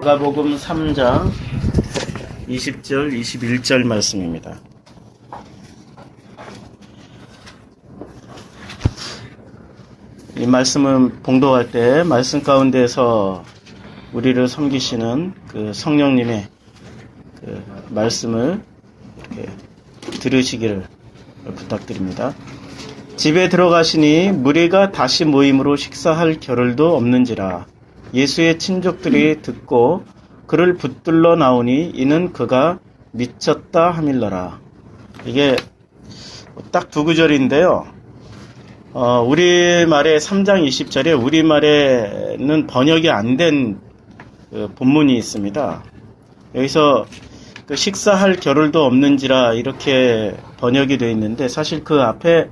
마가복음 3장 20절, 21절 말씀입니다. 이 말씀은 봉독할 때 말씀 가운데서 우리를 섬기시는 그 성령님의 그 말씀을 이렇게 들으시기를 부탁드립니다. 집에 들어가시니 무리가 다시 모임으로 식사할 겨를도 없는지라. 예수의 친족들이 듣고 그를 붙들러 나오니 이는 그가 미쳤다 함일러라. 이게 딱 두 구절인데요. 우리말에 3장 20절에 우리말에는 번역이 안 된 본문이 있습니다. 여기서 그 식사할 겨를도 없는지라 이렇게 번역이 되어 있는데 사실 그 앞에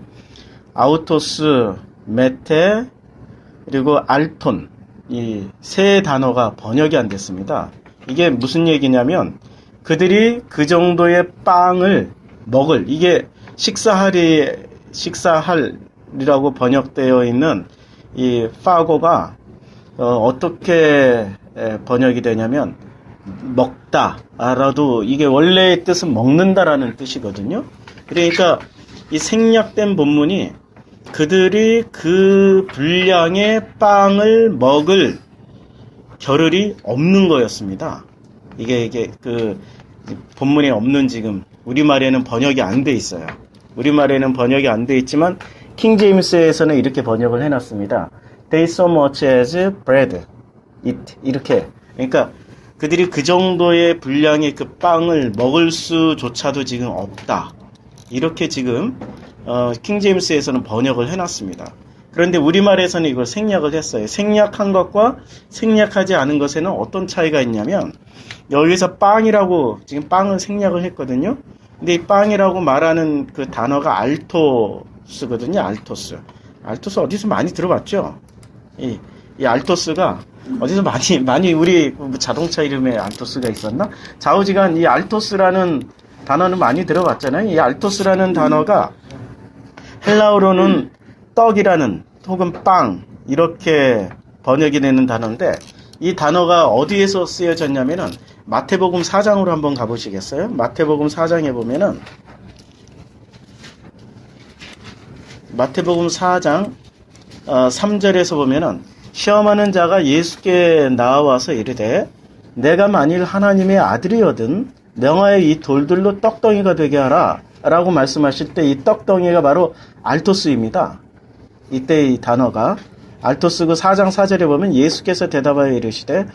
아우토스, 메테, 그리고 알톤 이 세 단어가 번역이 안 됐습니다. 이게 무슨 얘기냐면 그들이 그 정도의 빵을 먹을, 이게 식사할이라고 번역되어 있는 이 파고가 어떻게 번역이 되냐면 먹다라도 이게 원래의 뜻은 먹는다라는 뜻이거든요. 그러니까 이 생략된 본문이 그들이 그 분량의 빵을 먹을 겨를이 없는 거였습니다. 이게 그 본문에 없는 지금 우리말에는 번역이 안 돼 있어요. 우리말에는 번역이 안 돼 있지만 킹 제임스에서는 이렇게 번역을 해놨습니다. They so much as bread, eat 이렇게. 그러니까 그들이 그 정도의 분량의 그 빵을 먹을 수조차도 지금 없다. 이렇게 지금 킹 제임스에서는 번역을 해놨습니다. 그런데 우리말에서는 이걸 생략을 했어요. 생략한 것과 생략하지 않은 것에는 어떤 차이가 있냐면 여기서 빵이라고 지금 빵을 생략을 했거든요. 근데 이 빵이라고 말하는 그 단어가 알토스거든요. 알토스 어디서 많이 들어봤죠? 이 알토스가 어디서 많이 우리 자동차 이름에 알토스가 있었나? 좌우지간 이 알토스라는 단어는 많이 들어봤잖아요. 이 알토스라는 단어가 헬라어로는 떡이라는 혹은 빵 이렇게 번역이 되는 단어인데 이 단어가 어디에서 쓰여졌냐면은 마태복음 4장으로 한번 가보시겠어요? 마태복음 4장에 보면은 마태복음 4장 3절에서 보면은 시험하는 자가 예수께 나와서 이르되 내가 만일 하나님의 아들이거든 명하여 이 돌들로 떡덩이가 되게 하라 라고 말씀하실 때 이 떡덩이가 바로 알토스입니다. 이때 이 단어가 알토스 그 4장 4절에 보면 예수께서 대답하여 이르시되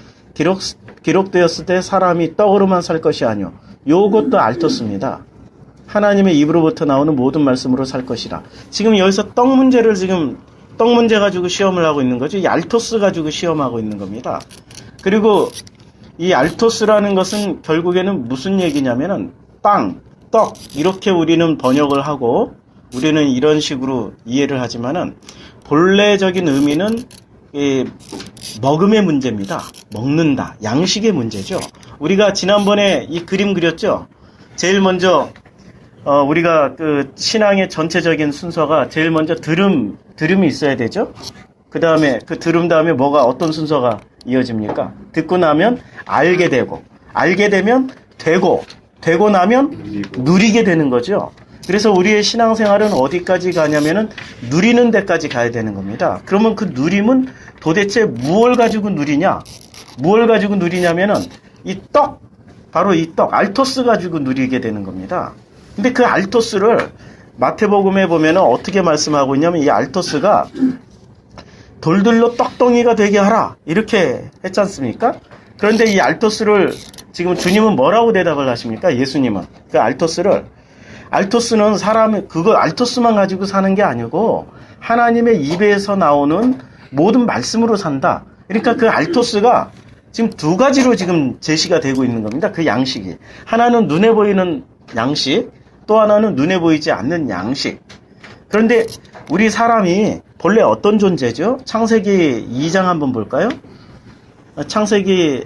기록되었을 때 사람이 떡으로만 살 것이 아니오. 요것도 알토스입니다. 하나님의 입으로부터 나오는 모든 말씀으로 살 것이라. 지금 여기서 떡 문제 가지고 시험을 하고 있는 거죠. 이 알토스 가지고 시험하고 있는 겁니다. 그리고 이 알토스라는 것은 결국에는 무슨 얘기냐면은 빵, 떡 이렇게 우리는 번역을 하고 우리는 이런 식으로 이해를 하지만은 본래적인 의미는 먹음의 문제입니다. 먹는다, 양식의 문제죠. 우리가 지난번에 이 그림 그렸죠. 제일 먼저 우리가 그 신앙의 전체적인 순서가 제일 먼저 들음이 있어야 되죠. 그 다음에 그 들음 다음에 뭐가 어떤 순서가 이어집니까? 듣고 나면 알게 되고, 알게 되면 되고 나면 누리게 되는 거죠. 그래서 우리의 신앙생활은 어디까지 가냐면은 누리는 데까지 가야 되는 겁니다. 그러면 그 누림은 도대체 무엇을 가지고 누리냐? 무엇을 가지고 누리냐면은 바로 이 떡, 알토스 가지고 누리게 되는 겁니다. 근데 그 알토스를 마태복음에 보면은 어떻게 말씀하고 있냐면 이 알토스가 돌들로 떡덩이가 되게 하라 이렇게 했지 않습니까? 그런데 이 알토스를 지금 주님은 뭐라고 대답을 하십니까? 예수님은 그 알토스는 사람이 그거 알토스만 가지고 사는 게 아니고 하나님의 입에서 나오는 모든 말씀으로 산다. 그러니까 그 알토스가 지금 두 가지로 지금 제시가 되고 있는 겁니다. 그 양식이 하나는 눈에 보이는 양식, 또 하나는 눈에 보이지 않는 양식. 그런데 우리 사람이 본래 어떤 존재죠? 창세기 2장 한번 볼까요? 창세기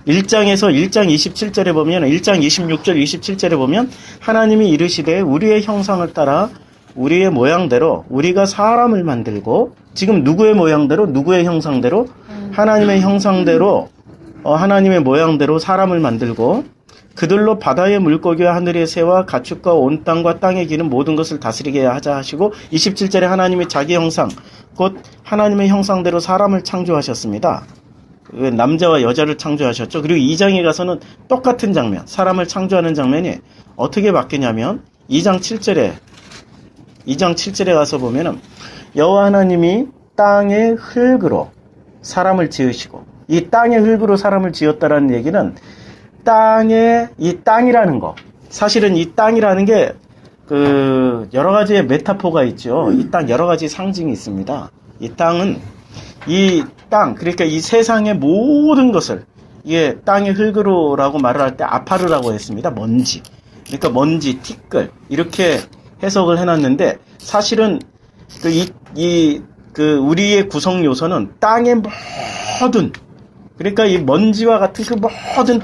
1장에서 1장 27절에 보면 1장 26절 27절에 보면 하나님이 이르시되 우리의 형상을 따라 우리의 모양대로 우리가 사람을 만들고 지금 누구의 모양대로 누구의 형상대로 하나님의 형상대로 하나님의 모양대로 사람을 만들고 그들로 바다의 물고기와 하늘의 새와 가축과 온 땅과 땅에 기는 모든 것을 다스리게 하자 하시고 27절에 하나님의 자기 형상 곧 하나님의 형상대로 사람을 창조하셨습니다. 남자와 여자를 창조하셨죠. 그리고 2장에 가서는 똑같은 장면, 사람을 창조하는 장면이 어떻게 바뀌냐면 2장 7절에 가서 보면은 여호와 하나님이 땅의 흙으로 사람을 지으시고 이 땅의 흙으로 사람을 지었다라는 얘기는 이 땅이라는 거, 사실은 이 땅이라는 게 여러 가지의 메타포가 있죠. 이 땅 여러 가지 상징이 있습니다. 이 땅은 그러니까 이 세상의 모든 것을 이게 땅의 흙으로라고 말을 할 때 아파르라고 했습니다. 먼지. 그러니까 먼지, 티끌 이렇게 해석을 해놨는데 사실은 우리의 구성 요소는 땅의 모든, 그러니까 이 먼지와 같은 그 모든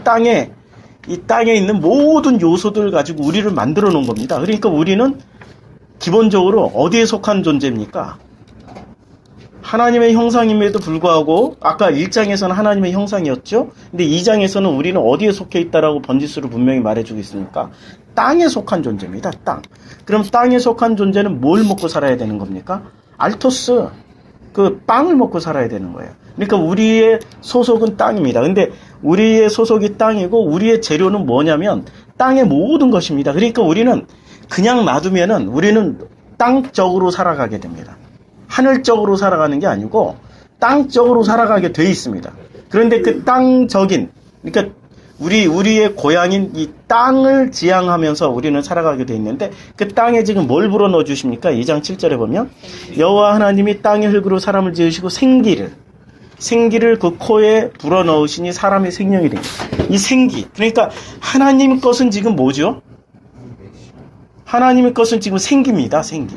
이 땅에 있는 모든 요소들 가지고 우리를 만들어 놓은 겁니다. 그러니까 우리는 기본적으로 어디에 속한 존재입니까? 하나님의 형상임에도 불구하고 아까 1장에서는 하나님의 형상이었죠. 근데 2장에서는 우리는 어디에 속해 있다라고 번지수를 분명히 말해주고 있으니까 땅에 속한 존재입니다. 땅. 그럼 땅에 속한 존재는 뭘 먹고 살아야 되는 겁니까? 알토스, 빵을 먹고 살아야 되는 거예요. 그러니까 우리의 소속은 땅입니다. 근데 우리의 소속이 땅이고 우리의 재료는 뭐냐면 땅의 모든 것입니다. 그러니까 우리는 그냥 놔두면은 우리는 땅적으로 살아가게 됩니다. 하늘적으로 살아가는 게 아니고 땅적으로 살아가게 돼 있습니다. 그런데 그 땅적인, 그러니까 우리의 고향인 이 땅을 지향하면서 우리는 살아가게 돼 있는데 그 땅에 지금 뭘 불어넣어 주십니까? 2장 7절에 보면 여호와 하나님이 땅의 흙으로 사람을 지으시고 생기를 그 코에 불어넣으시니 사람의 생명이 됩니다. 이 생기, 그러니까 하나님 것은 지금 뭐죠? 하나님의 것은 지금 생기입니다. 생기.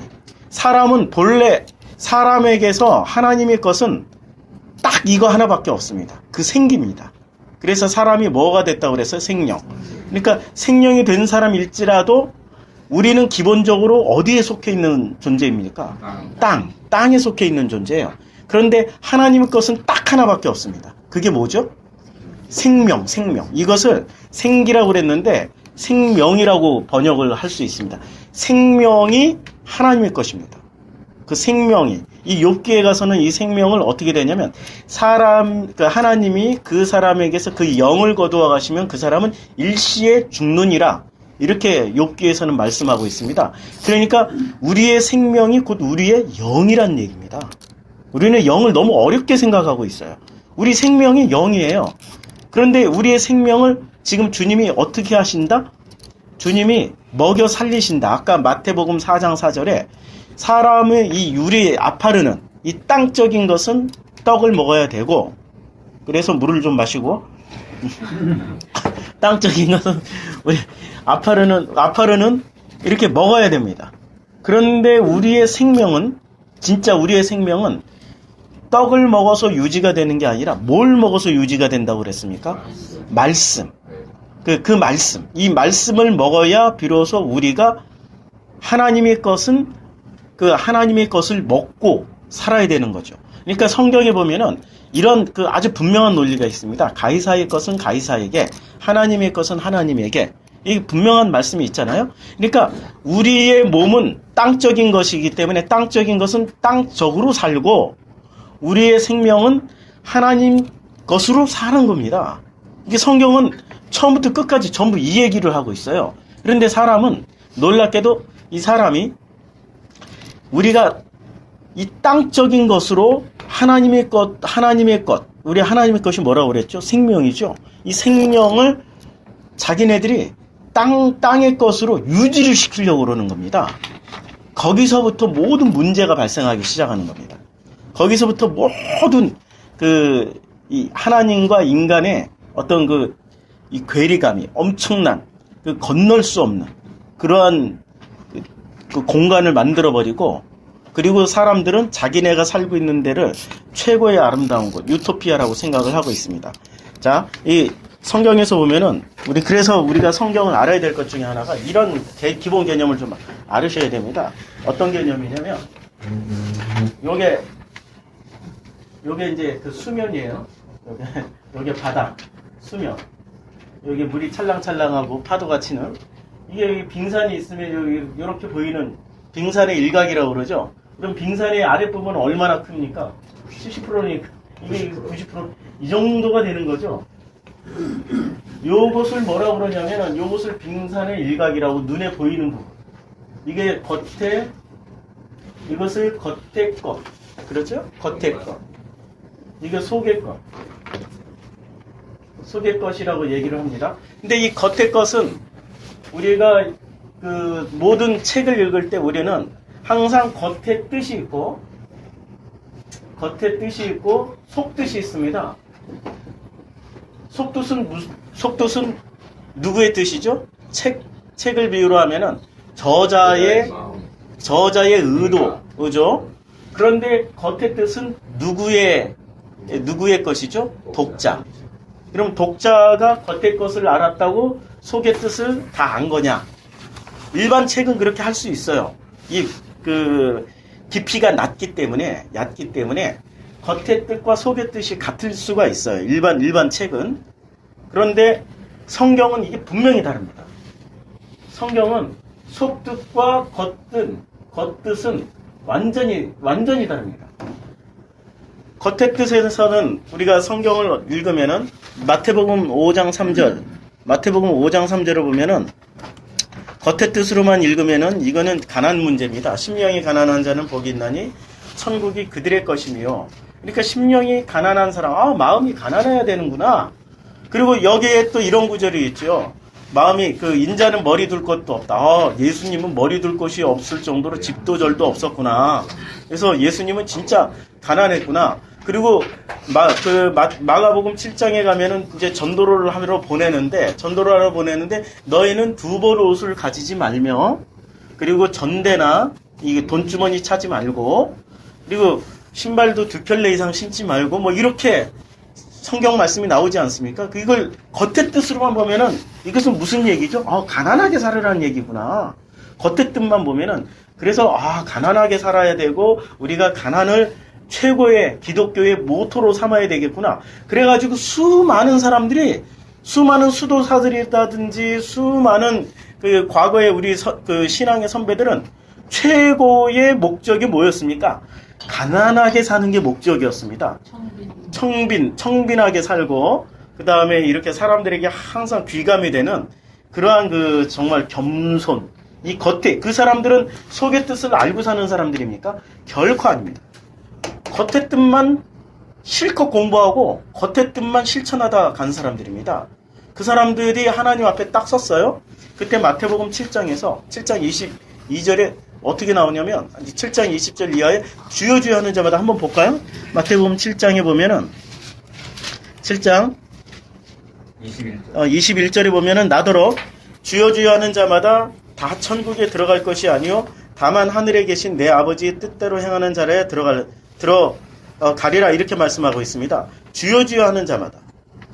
사람은 본래 사람에게서 하나님의 것은 딱 이거 하나밖에 없습니다. 그 생기입니다. 그래서 사람이 뭐가 됐다고 그래서 생명. 그러니까 생명이 된 사람일지라도 우리는 기본적으로 어디에 속해 있는 존재입니까? 땅에 속해 있는 존재예요. 그런데 하나님의 것은 딱 하나밖에 없습니다. 그게 뭐죠? 생명. 이것을 생기라고 그랬는데 생명이라고 번역을 할 수 있습니다. 생명이 하나님의 것입니다. 그 생명이 이 욥기에 가서는 이 생명을 어떻게 되냐면 하나님이 그 사람에게서 그 영을 거두어 가시면 그 사람은 일시에 죽느니라, 이렇게 욥기에서는 말씀하고 있습니다. 그러니까 우리의 생명이 곧 우리의 영이란 얘기입니다. 우리는 영을 너무 어렵게 생각하고 있어요. 우리 생명이 영이에요. 그런데 우리의 생명을 지금 주님이 어떻게 하신다? 주님이 먹여 살리신다. 아까 마태복음 4장 4절에 사람의 이 유리 아파르는 이 땅적인 것은 떡을 먹어야 되고, 그래서 물을 좀 마시고 땅적인 것은 우리 아파르는 이렇게 먹어야 됩니다. 그런데 우리의 생명은, 진짜 우리의 생명은 떡을 먹어서 유지가 되는 게 아니라 뭘 먹어서 유지가 된다고 그랬습니까? 말씀. 그 말씀. 이 말씀을 먹어야 비로소 우리가 하나님의 것을 먹고 살아야 되는 거죠. 그러니까 성경에 보면은 이런 아주 분명한 논리가 있습니다. 가이사의 것은 가이사에게, 하나님의 것은 하나님에게. 이 분명한 말씀이 있잖아요. 그러니까 우리의 몸은 땅적인 것이기 때문에 땅적인 것은 땅적으로 살고 우리의 생명은 하나님 것으로 사는 겁니다. 이게 성경은 처음부터 끝까지 전부 이 얘기를 하고 있어요. 그런데 사람은 놀랍게도 이 사람이 우리가 이 땅적인 것으로 하나님의 것, 우리 하나님의 것이 뭐라고 그랬죠? 생명이죠. 이 생명을 자기네들이 땅의 것으로 유지를 시키려고 그러는 겁니다. 거기서부터 모든 문제가 발생하기 시작하는 겁니다. 거기서부터 모든 이 하나님과 인간의 어떤 이 괴리감이 엄청난 건널 수 없는 그러한 그 공간을 만들어버리고, 그리고 사람들은 자기네가 살고 있는 데를 최고의 아름다운 곳, 유토피아라고 생각을 하고 있습니다. 자, 이 성경에서 보면은 그래서 우리가 성경을 알아야 될 것 중에 하나가 이런 기본 개념을 좀 알으셔야 됩니다. 어떤 개념이냐면 요게 이제 그 수면이에요. 요게 바다, 수면. 여기 물이 찰랑찰랑하고 파도가 치는 이게 빙산이 있으면 여기 이렇게 보이는 빙산의 일각이라고 그러죠. 그럼 빙산의 아랫부분은 얼마나 큽니까? 70%니까 이게 90%이 정도가 되는 거죠. 요것을 뭐라고 그러냐면은 요것을 빙산의 일각이라고 눈에 보이는 부분. 이게 이것을 겉에 것. 그렇죠? 겉에 것. 이거 속의 것. 속의 것이라고 얘기를 합니다. 근데 이 겉의 것은 우리가 그 모든 책을 읽을 때 우리는 항상 겉에 뜻이 있고 속뜻이 있습니다. 속뜻은 누구의 뜻이죠? 책을 비유로 하면은 저자의 의도, 그런데 겉의 뜻은 누구의 것이죠? 독자. 그럼 독자가 겉의 것을 알았다고 속의 뜻을 다 안 거냐? 일반 책은 그렇게 할 수 있어요. 깊이가 얕기 때문에 겉의 뜻과 속의 뜻이 같을 수가 있어요. 일반 책은. 그런데 성경은 이게 분명히 다릅니다. 성경은 속뜻과 겉뜻은 완전히 다릅니다. 겉의 뜻에서는 우리가 성경을 읽으면은 마태복음 5장 3절을 보면은 겉의 뜻으로만 읽으면은 이거는 가난 문제입니다. 심령이 가난한 자는 복이 있나니 천국이 그들의 것이며. 그러니까 심령이 가난한 사람, 마음이 가난해야 되는구나. 그리고 여기에 또 이런 구절이 있죠. 인자는 머리 둘 것도 없다. 예수님은 머리 둘 곳이 없을 정도로 집도 절도 없었구나. 그래서 예수님은 진짜 가난했구나. 그리고 마가복음 7장에 가면은 이제 전도를 하러 보내는데 너희는 두 벌 옷을 가지지 말며, 그리고 전대나 이게 돈주머니 차지 말고, 그리고 신발도 2켤레 이상 신지 말고, 뭐 이렇게 성경 말씀이 나오지 않습니까? 이걸 겉의 뜻으로만 보면은 이것은 무슨 얘기죠? 가난하게 살으라는 얘기구나. 겉의 뜻만 보면은, 그래서 가난하게 살아야 되고 우리가 가난을 최고의 기독교의 모토로 삼아야 되겠구나. 그래가지고 수많은 사람들이, 수많은 수도사들이라든지 수많은 과거의 우리 신앙의 선배들은 최고의 목적이 뭐였습니까? 가난하게 사는 게 목적이었습니다. 청빈하게 살고, 그 다음에 이렇게 사람들에게 항상 귀감이 되는 그러한 정말 겸손. 이 겉에, 그 사람들은 속의 뜻을 알고 사는 사람들입니까? 결코 아닙니다. 겉의 뜻만 실컷 공부하고 겉의 뜻만 실천하다 간 사람들입니다. 그 사람들이 하나님 앞에 딱 섰어요. 그때 마태복음 7장 22절에 어떻게 나오냐면, 7장 20절 이하에 주여 주여 하는 자마다 한번 볼까요? 마태복음 7장에 보면은 7장 21절에 보면은 나더러 주여 주여 하는 자마다 다 천국에 들어갈 것이 아니요 다만 하늘에 계신 내 아버지의 뜻대로 행하는 자라야 가리라, 이렇게 말씀하고 있습니다. 주여 주여 하는 자마다.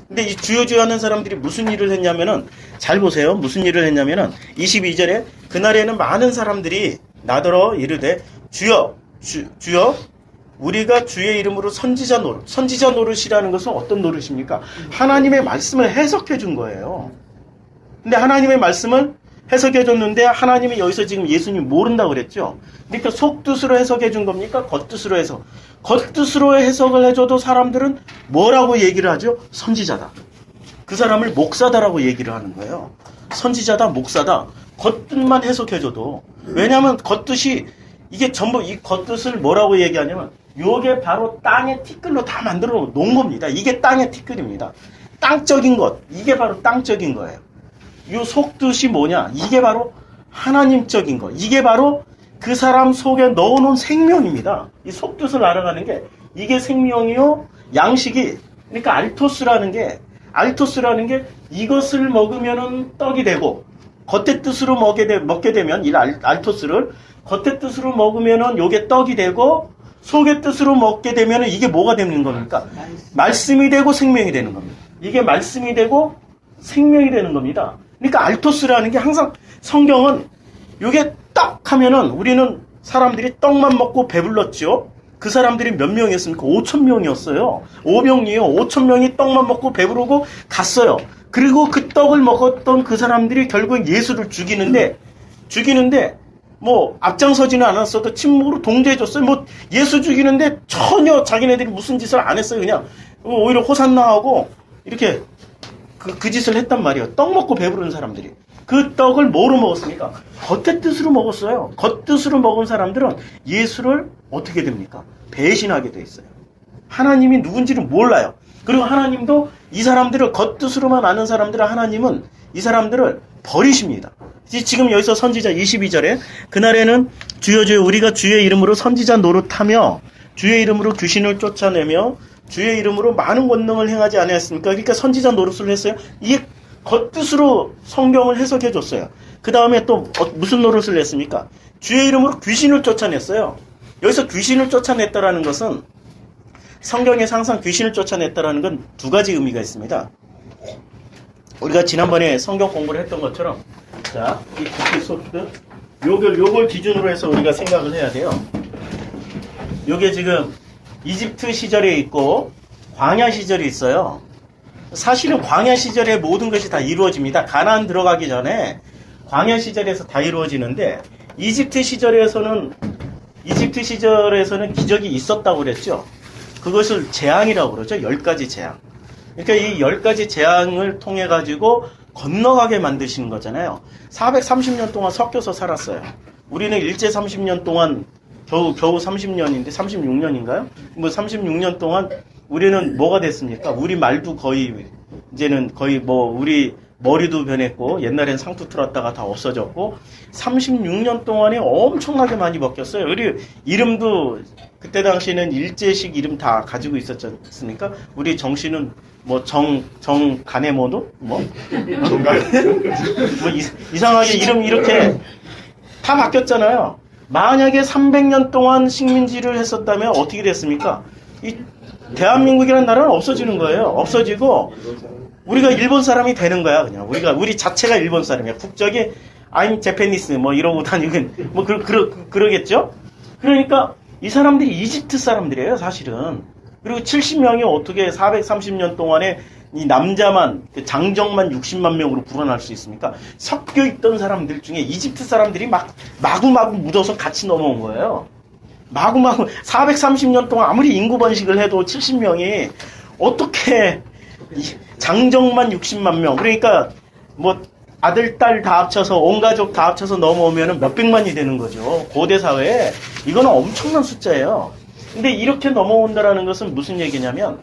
근데 이 주여 주여 하는 사람들이 무슨 일을 했냐면은, 잘 보세요. 무슨 일을 했냐면은 22절에 그날에는 많은 사람들이 나더러 이르되 주여 우리가 주의 이름으로 선지자 노릇이라는 것은 어떤 노릇입니까? 하나님의 말씀을 해석해 준 거예요. 근데 하나님의 말씀을 해석해 줬는데 하나님이 여기서 지금 예수님 모른다고 그랬죠. 그러니까 속뜻으로 해석해 준 겁니까? 겉뜻으로 겉뜻으로 해줘도 사람들은 뭐라고 얘기를 하죠? 선지자다. 그 사람을 목사다라고 얘기를 하는 거예요. 선지자다, 목사다. 겉뜻만 해석해줘도. 왜냐하면 겉뜻이, 이게 전부 이 겉뜻을 뭐라고 얘기하냐면, 요게 바로 땅의 티끌로 다 만들어 놓은 겁니다. 이게 땅의 티끌입니다. 땅적인 것. 이게 바로 땅적인 거예요. 요 속뜻이 뭐냐? 이게 바로 하나님적인 거. 이게 바로 그 사람 속에 넣어놓은 생명입니다. 이 속뜻을 알아가는 게, 이게 생명이요, 양식이, 그러니까 알토스라는 게 이것을 먹으면은 떡이 되고, 겉의 뜻으로 먹게 되면, 이 알토스를 겉의 뜻으로 먹으면은 요게 떡이 되고, 속의 뜻으로 먹게 되면은 이게 뭐가 되는 겁니까? 말씀이 되고 생명이 되는 겁니다. 이게 말씀이 되고 생명이 되는 겁니다. 그러니까 알토스라는 게 항상 성경은 이게 딱 하면은 우리는 사람들이 떡만 먹고 배불렀죠. 그 사람들이 몇 명이었습니까? 5천 명이었어요. 5명이요. 5천 명이 떡만 먹고 배부르고 갔어요. 그리고 그 떡을 먹었던 그 사람들이 결국 예수를 죽이는데 뭐 앞장서지는 않았어도 침묵으로 동조해줬어요. 뭐 예수 죽이는데 전혀 자기네들이 무슨 짓을 안 했어요. 그냥 오히려 호산나하고 이렇게 그 짓을 했단 말이에요. 떡 먹고 배부른 사람들이. 그 떡을 뭐로 먹었습니까? 겉의 뜻으로 먹었어요. 겉뜻으로 먹은 사람들은 예수를 어떻게 됩니까? 배신하게 돼 있어요. 하나님이 누군지를 몰라요. 그리고 하나님도 이 사람들을 겉뜻으로만 아는 사람들은 하나님은 이 사람들을 버리십니다. 지금 여기서 선지자 22절에 그날에는 주여 우리가 주의 이름으로 선지자 노릇하며 주의 이름으로 귀신을 쫓아내며 주의 이름으로 많은 권능을 행하지 않았습니까? 그러니까 선지자 노릇을 했어요. 이게 겉뜻으로 성경을 해석해 줬어요. 그 다음에 또 무슨 노릇을 했습니까? 주의 이름으로 귀신을 쫓아냈어요. 여기서 귀신을 쫓아냈다라는 것은 성경에서 항상 귀신을 쫓아냈다라는 건 두 가지 의미가 있습니다. 우리가 지난번에 성경 공부를 했던 것처럼 자, 이 국기 소프트 요걸 기준으로 해서 우리가 생각을 해야 돼요. 요게 지금 이집트 시절에 있고 광야 시절이 있어요. 사실은 광야 시절에 모든 것이 다 이루어집니다. 가나안 들어가기 전에 광야 시절에서 다 이루어지는데 이집트 시절에서는 기적이 있었다고 그랬죠. 그것을 재앙이라고 그러죠. 10가지 재앙. 그러니까 이 10가지 재앙을 통해 가지고 건너가게 만드시는 거잖아요. 430년 동안 섞여서 살았어요. 우리는 일제 30년 동안 겨우 30년인데 36년인가요? 뭐 36년 동안 우리는 뭐가 됐습니까? 우리 말도 거의 이제는 거의 뭐 우리 머리도 변했고 옛날엔 상투 틀었다가 다 없어졌고 36년 동안에 엄청나게 많이 바뀌었어요. 우리 이름도 그때 당시에는 일제식 이름 다 가지고 있었지 않습니까? 우리 정씨는 뭐 가네모노? 뭐 이상하게 이름 이렇게 다 바뀌었잖아요. 만약에 300년 동안 식민지를 했었다면 어떻게 됐습니까? 이 대한민국이라는 나라는 없어지는 거예요. 없어지고 우리가 일본 사람이 되는 거야. 그냥 우리 자체가 일본 사람이야. 국적이 I'm Japanese 뭐 이러고 다니긴 뭐 그러겠죠. 그러니까 이 사람들이 이집트 사람들이에요, 사실은. 그리고 70명이 어떻게 430년 동안에 이 남자만 장정만 60만 명으로 불어날 수 있습니까? 섞여 있던 사람들 중에 이집트 사람들이 마구마구 묻어서 같이 넘어온 거예요. 마구마구 430년 동안 아무리 인구 번식을 해도 70명이 어떻게 장정만 60만 명 그러니까 뭐 아들 딸 다 합쳐서 온 가족 다 합쳐서 넘어오면 몇백만이 되는 거죠. 고대 사회에 이거는 엄청난 숫자예요. 근데 이렇게 넘어온다라는 것은 무슨 얘기냐면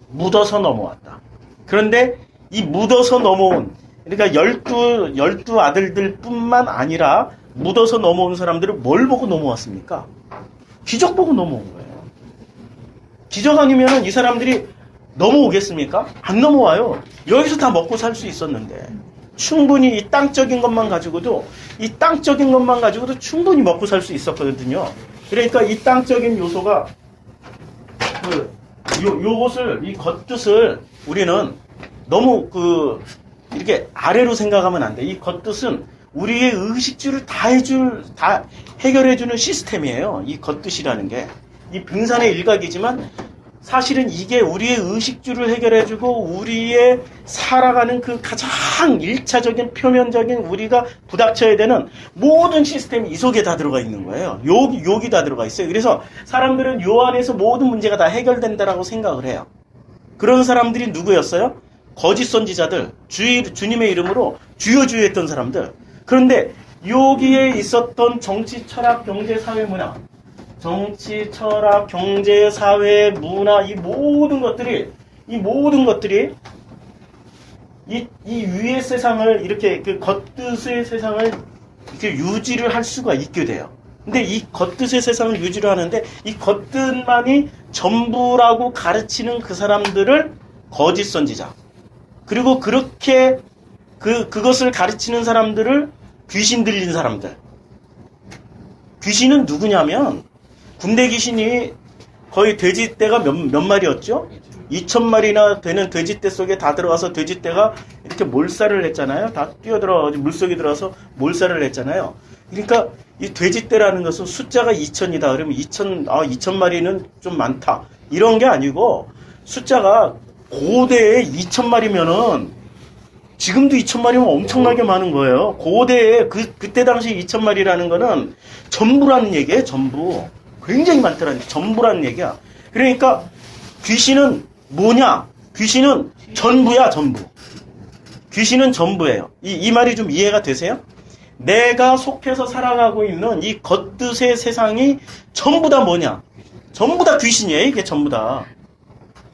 묻어서 넘어왔다. 그런데 이 묻어서 넘어온 그러니까 12 아들들 뿐만 아니라 묻어서 넘어온 사람들은 뭘 보고 넘어왔습니까? 기적 보고 넘어온 거예요. 기적 아니면 이 사람들이 넘어오겠습니까? 안 넘어와요. 여기서 다 먹고 살 수 있었는데 충분히 이 땅적인 것만 가지고도 충분히 먹고 살 수 있었거든요. 그러니까 이 땅적인 요소가 요것을 이 겉뜻을 우리는 너무 이렇게 아래로 생각하면 안 돼. 이 겉뜻은 우리의 의식주를 다 해결해주는 시스템이에요. 이 겉뜻이라는 게. 이 빙산의 일각이지만 사실은 이게 우리의 의식주를 해결해주고 우리의 살아가는 그 가장 1차적인 표면적인 우리가 부닥쳐야 되는 모든 시스템이 이 속에 다 들어가 있는 거예요. 여기 다 들어가 있어요. 그래서 사람들은 요 안에서 모든 문제가 다 해결된다라고 생각을 해요. 그런 사람들이 누구였어요? 거짓 선지자들, 주님의 이름으로 주여 했던 사람들. 그런데 여기에 있었던 정치, 철학, 경제, 사회, 문화 정치, 철학, 경제, 사회, 문화 이 모든 것들이 이 위의 세상을 이렇게 그 겉뜻의 세상을 이렇게 유지를 할 수가 있게 돼요. 근데 이 겉뜻의 세상을 유지를 하는데 이 겉뜻만이 전부라고 가르치는 그 사람들을 거짓 선지자. 그리고 그렇게 그것을 가르치는 사람들을 귀신 들린 사람들. 귀신은 누구냐면 군대 귀신이 거의 돼지떼가 몇 마리였죠? 2,000마리나 되는 돼지떼 속에 다 들어가서 돼지떼가 이렇게 몰살을 했잖아요. 다 뛰어들어 물속에 들어가서 몰살을 했잖아요. 그러니까 이 돼지떼라는 것은 숫자가 2,000이다. 그러면 2,000마리는 좀 많다. 이런 게 아니고 숫자가 고대에 2,000마리면은 지금도 2,000마리면 엄청나게 많은 거예요. 고대에 그때 당시 2,000마리라는 거는 전부라는 얘기예요. 전부. 굉장히 많더라는 전부라는 얘기야. 그러니까 귀신은 뭐냐? 귀신은 전부야, 전부. 귀신은 전부예요. 이 말이 좀 이해가 되세요? 내가 속해서 살아가고 있는 이 겉뜻의 세상이 전부 다 뭐냐? 전부 다 귀신이에요. 이게 전부 다.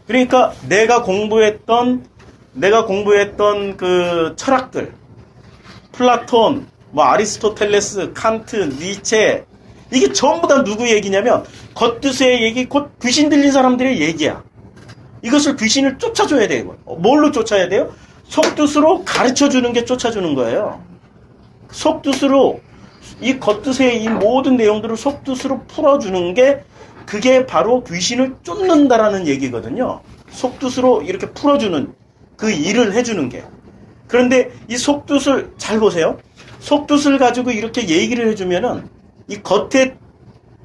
그러니까 내가 공부했던 그 철학들, 플라톤, 뭐 아리스토텔레스, 칸트, 니체, 이게 전부 다 누구 얘기냐면 겉뜻의 얘기, 곧 귀신 들린 사람들의 얘기야. 이것을 귀신을 쫓아줘야 돼요. 뭘로 쫓아야 돼요? 속뜻으로 가르쳐주는 게 쫓아주는 거예요. 속뜻으로 이 겉뜻의 이 모든 내용들을 속뜻으로 풀어주는 게 그게 바로 귀신을 쫓는다라는 얘기거든요. 속뜻으로 이렇게 풀어주는 그 일을 해주는 게. 그런데 이 속뜻을 잘 보세요. 속뜻을 가지고 이렇게 얘기를 해주면은 이 겉의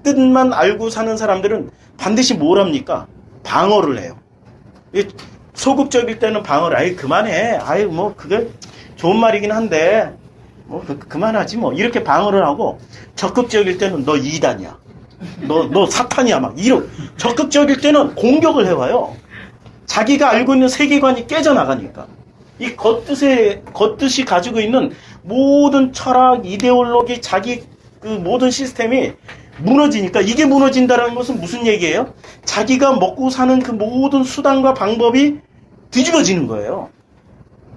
뜻만 알고 사는 사람들은 반드시 뭘 합니까? 방어를 해요. 소극적일 때는 방어를, 아이 그만해, 아이 뭐 그게 좋은 말이긴 한데 뭐 그만하지 뭐, 이렇게 방어를 하고, 적극적일 때는 너 이단이야, 너 사탄이야, 막 이런. 적극적일 때는 공격을 해와요. 자기가 알고 있는 세계관이 깨져나가니까. 이 겉뜻이 가지고 있는 모든 철학, 이데올로기, 자기 그 모든 시스템이 무너지니까, 이게 무너진다는 것은 무슨 얘기예요? 자기가 먹고 사는 그 모든 수단과 방법이 뒤집어지는 거예요.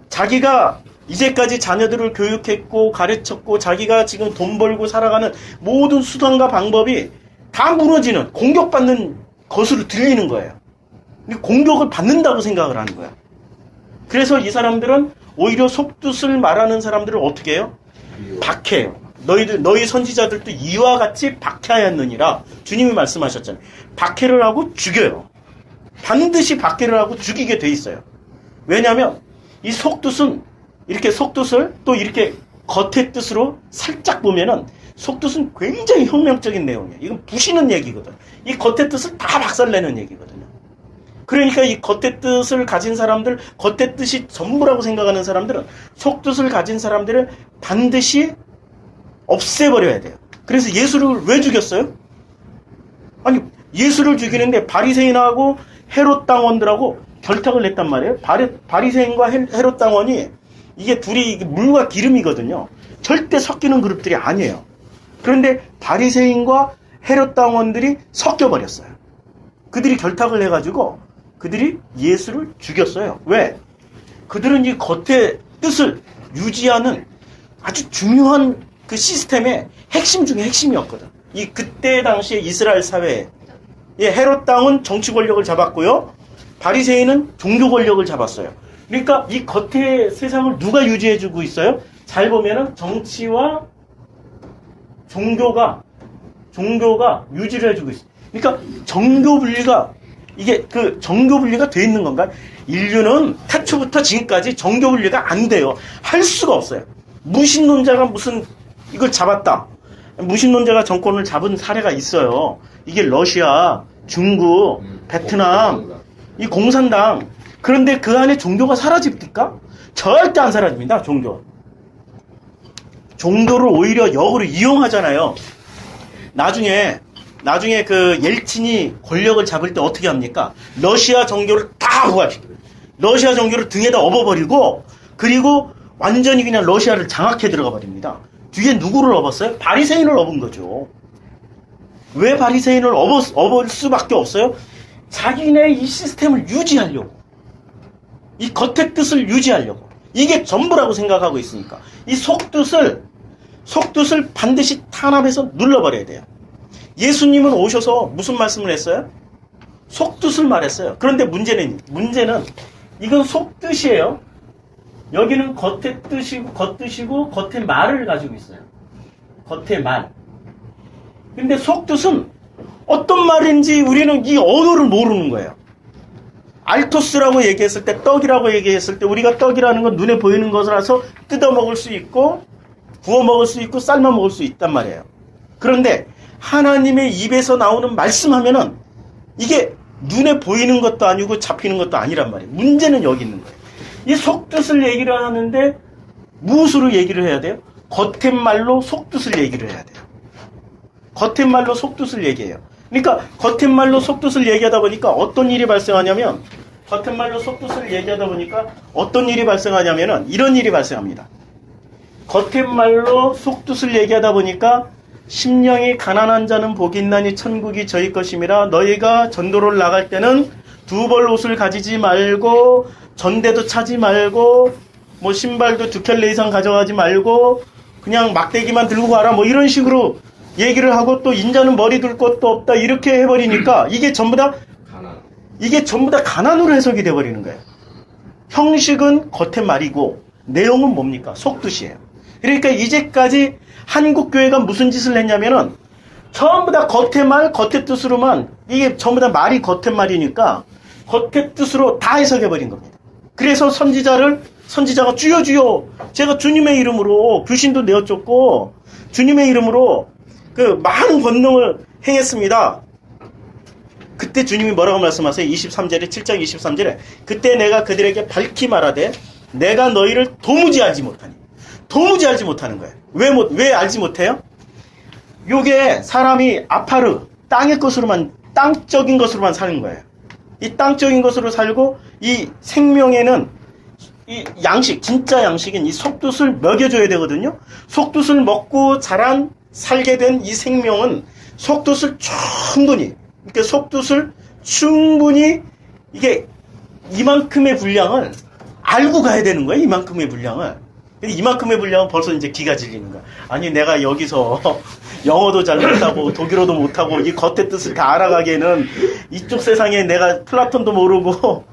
자기가 이제까지 자녀들을 교육했고 가르쳤고 자기가 지금 돈 벌고 살아가는 모든 수단과 방법이 다 무너지는, 공격받는 것으로 들리는 거예요. 공격을 받는다고 생각을 하는 거야. 그래서 이 사람들은 오히려 속뜻을 말하는 사람들을 어떻게 해요? 박해요. 너희 선지자들도 이와 같이 박해하였느니라 주님이 말씀하셨잖아요. 박해를 하고 죽여요. 반드시 박해를 하고 죽이게 돼 있어요. 왜냐하면 이 속뜻은, 이렇게 속뜻을 또 이렇게 겉의 뜻으로 살짝 보면은 속뜻은 굉장히 혁명적인 내용이에요. 이건 부시는 얘기거든. 이 겉의 뜻을 다 박살내는 얘기거든요. 그러니까 이 겉의 뜻을 가진 사람들, 겉의 뜻이 전부라고 생각하는 사람들은 속뜻을 가진 사람들을 반드시 없애버려야 돼요. 그래서 예수를 왜 죽였어요? 아니, 예수를 죽이는데 바리새인하고 헤롯 당원들하고 결탁을 냈단 말이에요. 바리새인과 헤롯 당원이, 이게 둘이 물과 기름이거든요. 절대 섞이는 그룹들이 아니에요. 그런데 바리새인과 헤롯 당원들이 섞여버렸어요. 그들이 결탁을 해가지고 그들이 예수를 죽였어요. 왜? 그들은 이 겉의 뜻을 유지하는 아주 중요한 그 시스템의 핵심 중에 핵심이었거든. 이 그때 당시에 이스라엘 사회에, 헤롯 당은 정치 권력을 잡았고요, 바리새인은 종교 권력을 잡았어요. 그러니까 이 겉의 세상을 누가 유지해주고 있어요? 잘 보면은 정치와 종교가 유지를 해주고 있어요. 그러니까 정교 분리가, 이게 그 정교 분리가 돼 있는 건가요? 인류는 태초부터 지금까지 정교 분리가 안 돼요. 할 수가 없어요. 무신론자가 무슨 이걸 잡았다. 무신론자가 정권을 잡은 사례가 있어요. 이게 러시아, 중국, 베트남, 이 공산당. 그런데 그 안에 종교가 사라집니까? 절대 안 사라집니다. 종교를 오히려 역으로 이용하잖아요. 나중에 그 옐친이 권력을 잡을 때 어떻게 합니까? 러시아 종교를 다 부활시켜요. 러시아 종교를 등에다 업어버리고, 그리고 완전히 그냥 러시아를 장악해 들어가 버립니다. 뒤에 누구를 업었어요? 바리새인을 업은 거죠. 왜 바리새인을 업을 수밖에 없어요? 자기네 이 시스템을 유지하려고, 이 겉의 뜻을 유지하려고. 이게 전부라고 생각하고 있으니까 이 속뜻을 반드시 탄압해서 눌러버려야 돼요. 예수님은 오셔서 무슨 말씀을 했어요? 속뜻을 말했어요. 그런데 문제는 이건 속뜻이에요. 여기는 겉의 뜻이고 겉의 말을 가지고 있어요. 겉의 말. 근데 속뜻은 어떤 말인지 우리는 이 언어를 모르는 거예요. 알토스라고 얘기했을 때, 떡이라고 얘기했을 때, 우리가 떡이라는 건 눈에 보이는 것이라서 뜯어 먹을 수 있고, 구워 먹을 수 있고, 삶아 먹을 수 있단 말이에요. 그런데 하나님의 입에서 나오는 말씀하면은 이게 눈에 보이는 것도 아니고 잡히는 것도 아니란 말이에요. 문제는 여기 있는 거예요. 이 속뜻을 얘기를 하는데 무엇으로 얘기를 해야 돼요? 겉된 말로 속뜻을 얘기를 해야 돼요. 겉된 말로 속뜻을 얘기해요. 그러니까 겉된 말로 속뜻을 얘기하다 보니까 어떤 일이 발생하냐면 겉된 말로 속뜻을 얘기하다 보니까 어떤 일이 발생하냐면은 이런 일이 발생합니다. 겉된 말로 속뜻을 얘기하다 보니까 심령이 가난한 자는 복이 있나니 천국이 저희 것임이라. 너희가 전도를 나갈 때는 두 벌 옷을 가지지 말고 전대도 차지 말고 뭐 신발도 2켤레 이상 가져가지 말고 그냥 막대기만 들고 가라 뭐 이런 식으로 얘기를 하고 또 인자는 머리 둘 것도 없다 이렇게 해버리니까 이게 전부 다 가난으로 해석이 돼버리는 거예요. 형식은 겉의 말이고 내용은 뭡니까? 속뜻이에요. 그러니까 이제까지 한국교회가 무슨 짓을 했냐면은 전부 다 겉의 말, 겉의 뜻으로만 이게 전부 다 말이 겉의 말이니까 겉의 뜻으로 다 해석해버린 겁니다. 그래서 선지자가 주여 제가 주님의 이름으로 불신도 내어쫓고 주님의 이름으로 그 많은 권능을 행했습니다. 그때 주님이 뭐라고 말씀하세요? 23절에 7장 23절에 그때 내가 그들에게 밝히 말하되 내가 너희를 도무지 알지 못하니. 도무지 알지 못하는 거예요. 왜 알지 못해요? 요게 사람이 아파르 땅의 것으로만 땅적인 것으로만 사는 거예요. 이 땅적인 것으로 살고 이 생명에는 이 양식 진짜 양식인 이 속뜻을 먹여줘야 되거든요. 속뜻을 먹고 자란 살게 된 이 생명은 속뜻을 충분히 이렇게 속뜻을 충분히 이게 이만큼의 분량을 알고 가야 되는 거예요. 이만큼의 분량을. 이만큼의 분량은 벌써 이제 기가 질리는 거야. 아니 내가 여기서 영어도 잘 못하고 독일어도 못하고 이 겉의 뜻을 다 알아가기에는 이쪽 세상에 내가 플라톤도 모르고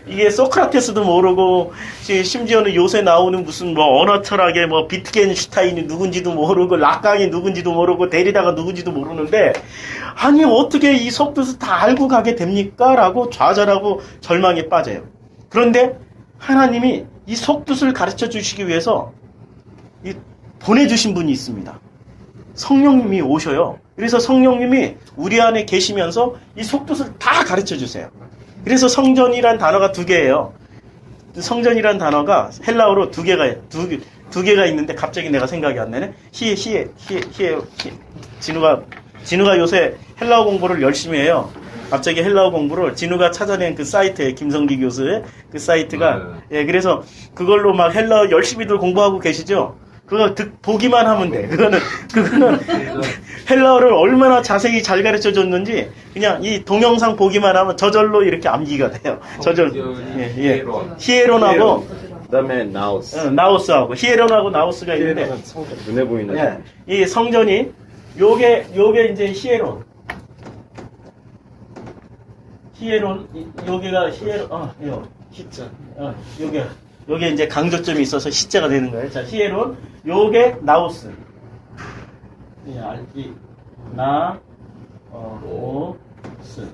이게 소크라테스도 모르고 심지어는 요새 나오는 무슨 뭐 언어 철학의 뭐 비트겐슈타인이 누군지도 모르고 락강이 누군지도 모르고 데리다가 누군지도 모르는데 아니 어떻게 이 속뜻을 다 알고 가게 됩니까? 라고 좌절하고 절망에 빠져요. 그런데 하나님이 이 속뜻을 가르쳐 주시기 위해서 보내주신 분이 있습니다. 성령님이 오셔요. 그래서 성령님이 우리 안에 계시면서 이 속뜻을 다 가르쳐 주세요. 그래서 성전이란 단어가 2개예요. 성전이란 단어가 헬라어로 2개가 있는데 갑자기 내가 생각이 안 나네. 진우가 요새 헬라어 공부를 열심히 해요. 갑자기 헬라어 공부를 진우가 찾아낸 그 사이트에 김성기 교수의 그 사이트가 그래서 그걸로 막 헬라어 열심히들 공부하고 계시죠. 그거 보기만 하면 돼. 그거는 헬라어를 얼마나 자세히 잘 가르쳐 줬는지 그냥 이 동영상 보기만 하면 저절로 이렇게 암기가 돼요. 저절. 히에론하고 그다음에 나우스. 나우스하고 히에론하고 나우스가 있는데 히에론은 성전 눈에 보이는. 이 성전이 요게 이제 히에론. 여기가 히에론, 히자. 요게 이제 강조점이 있어서 시자가 되는 거예요. 자, 히에론, 요게 나우스. 나우스.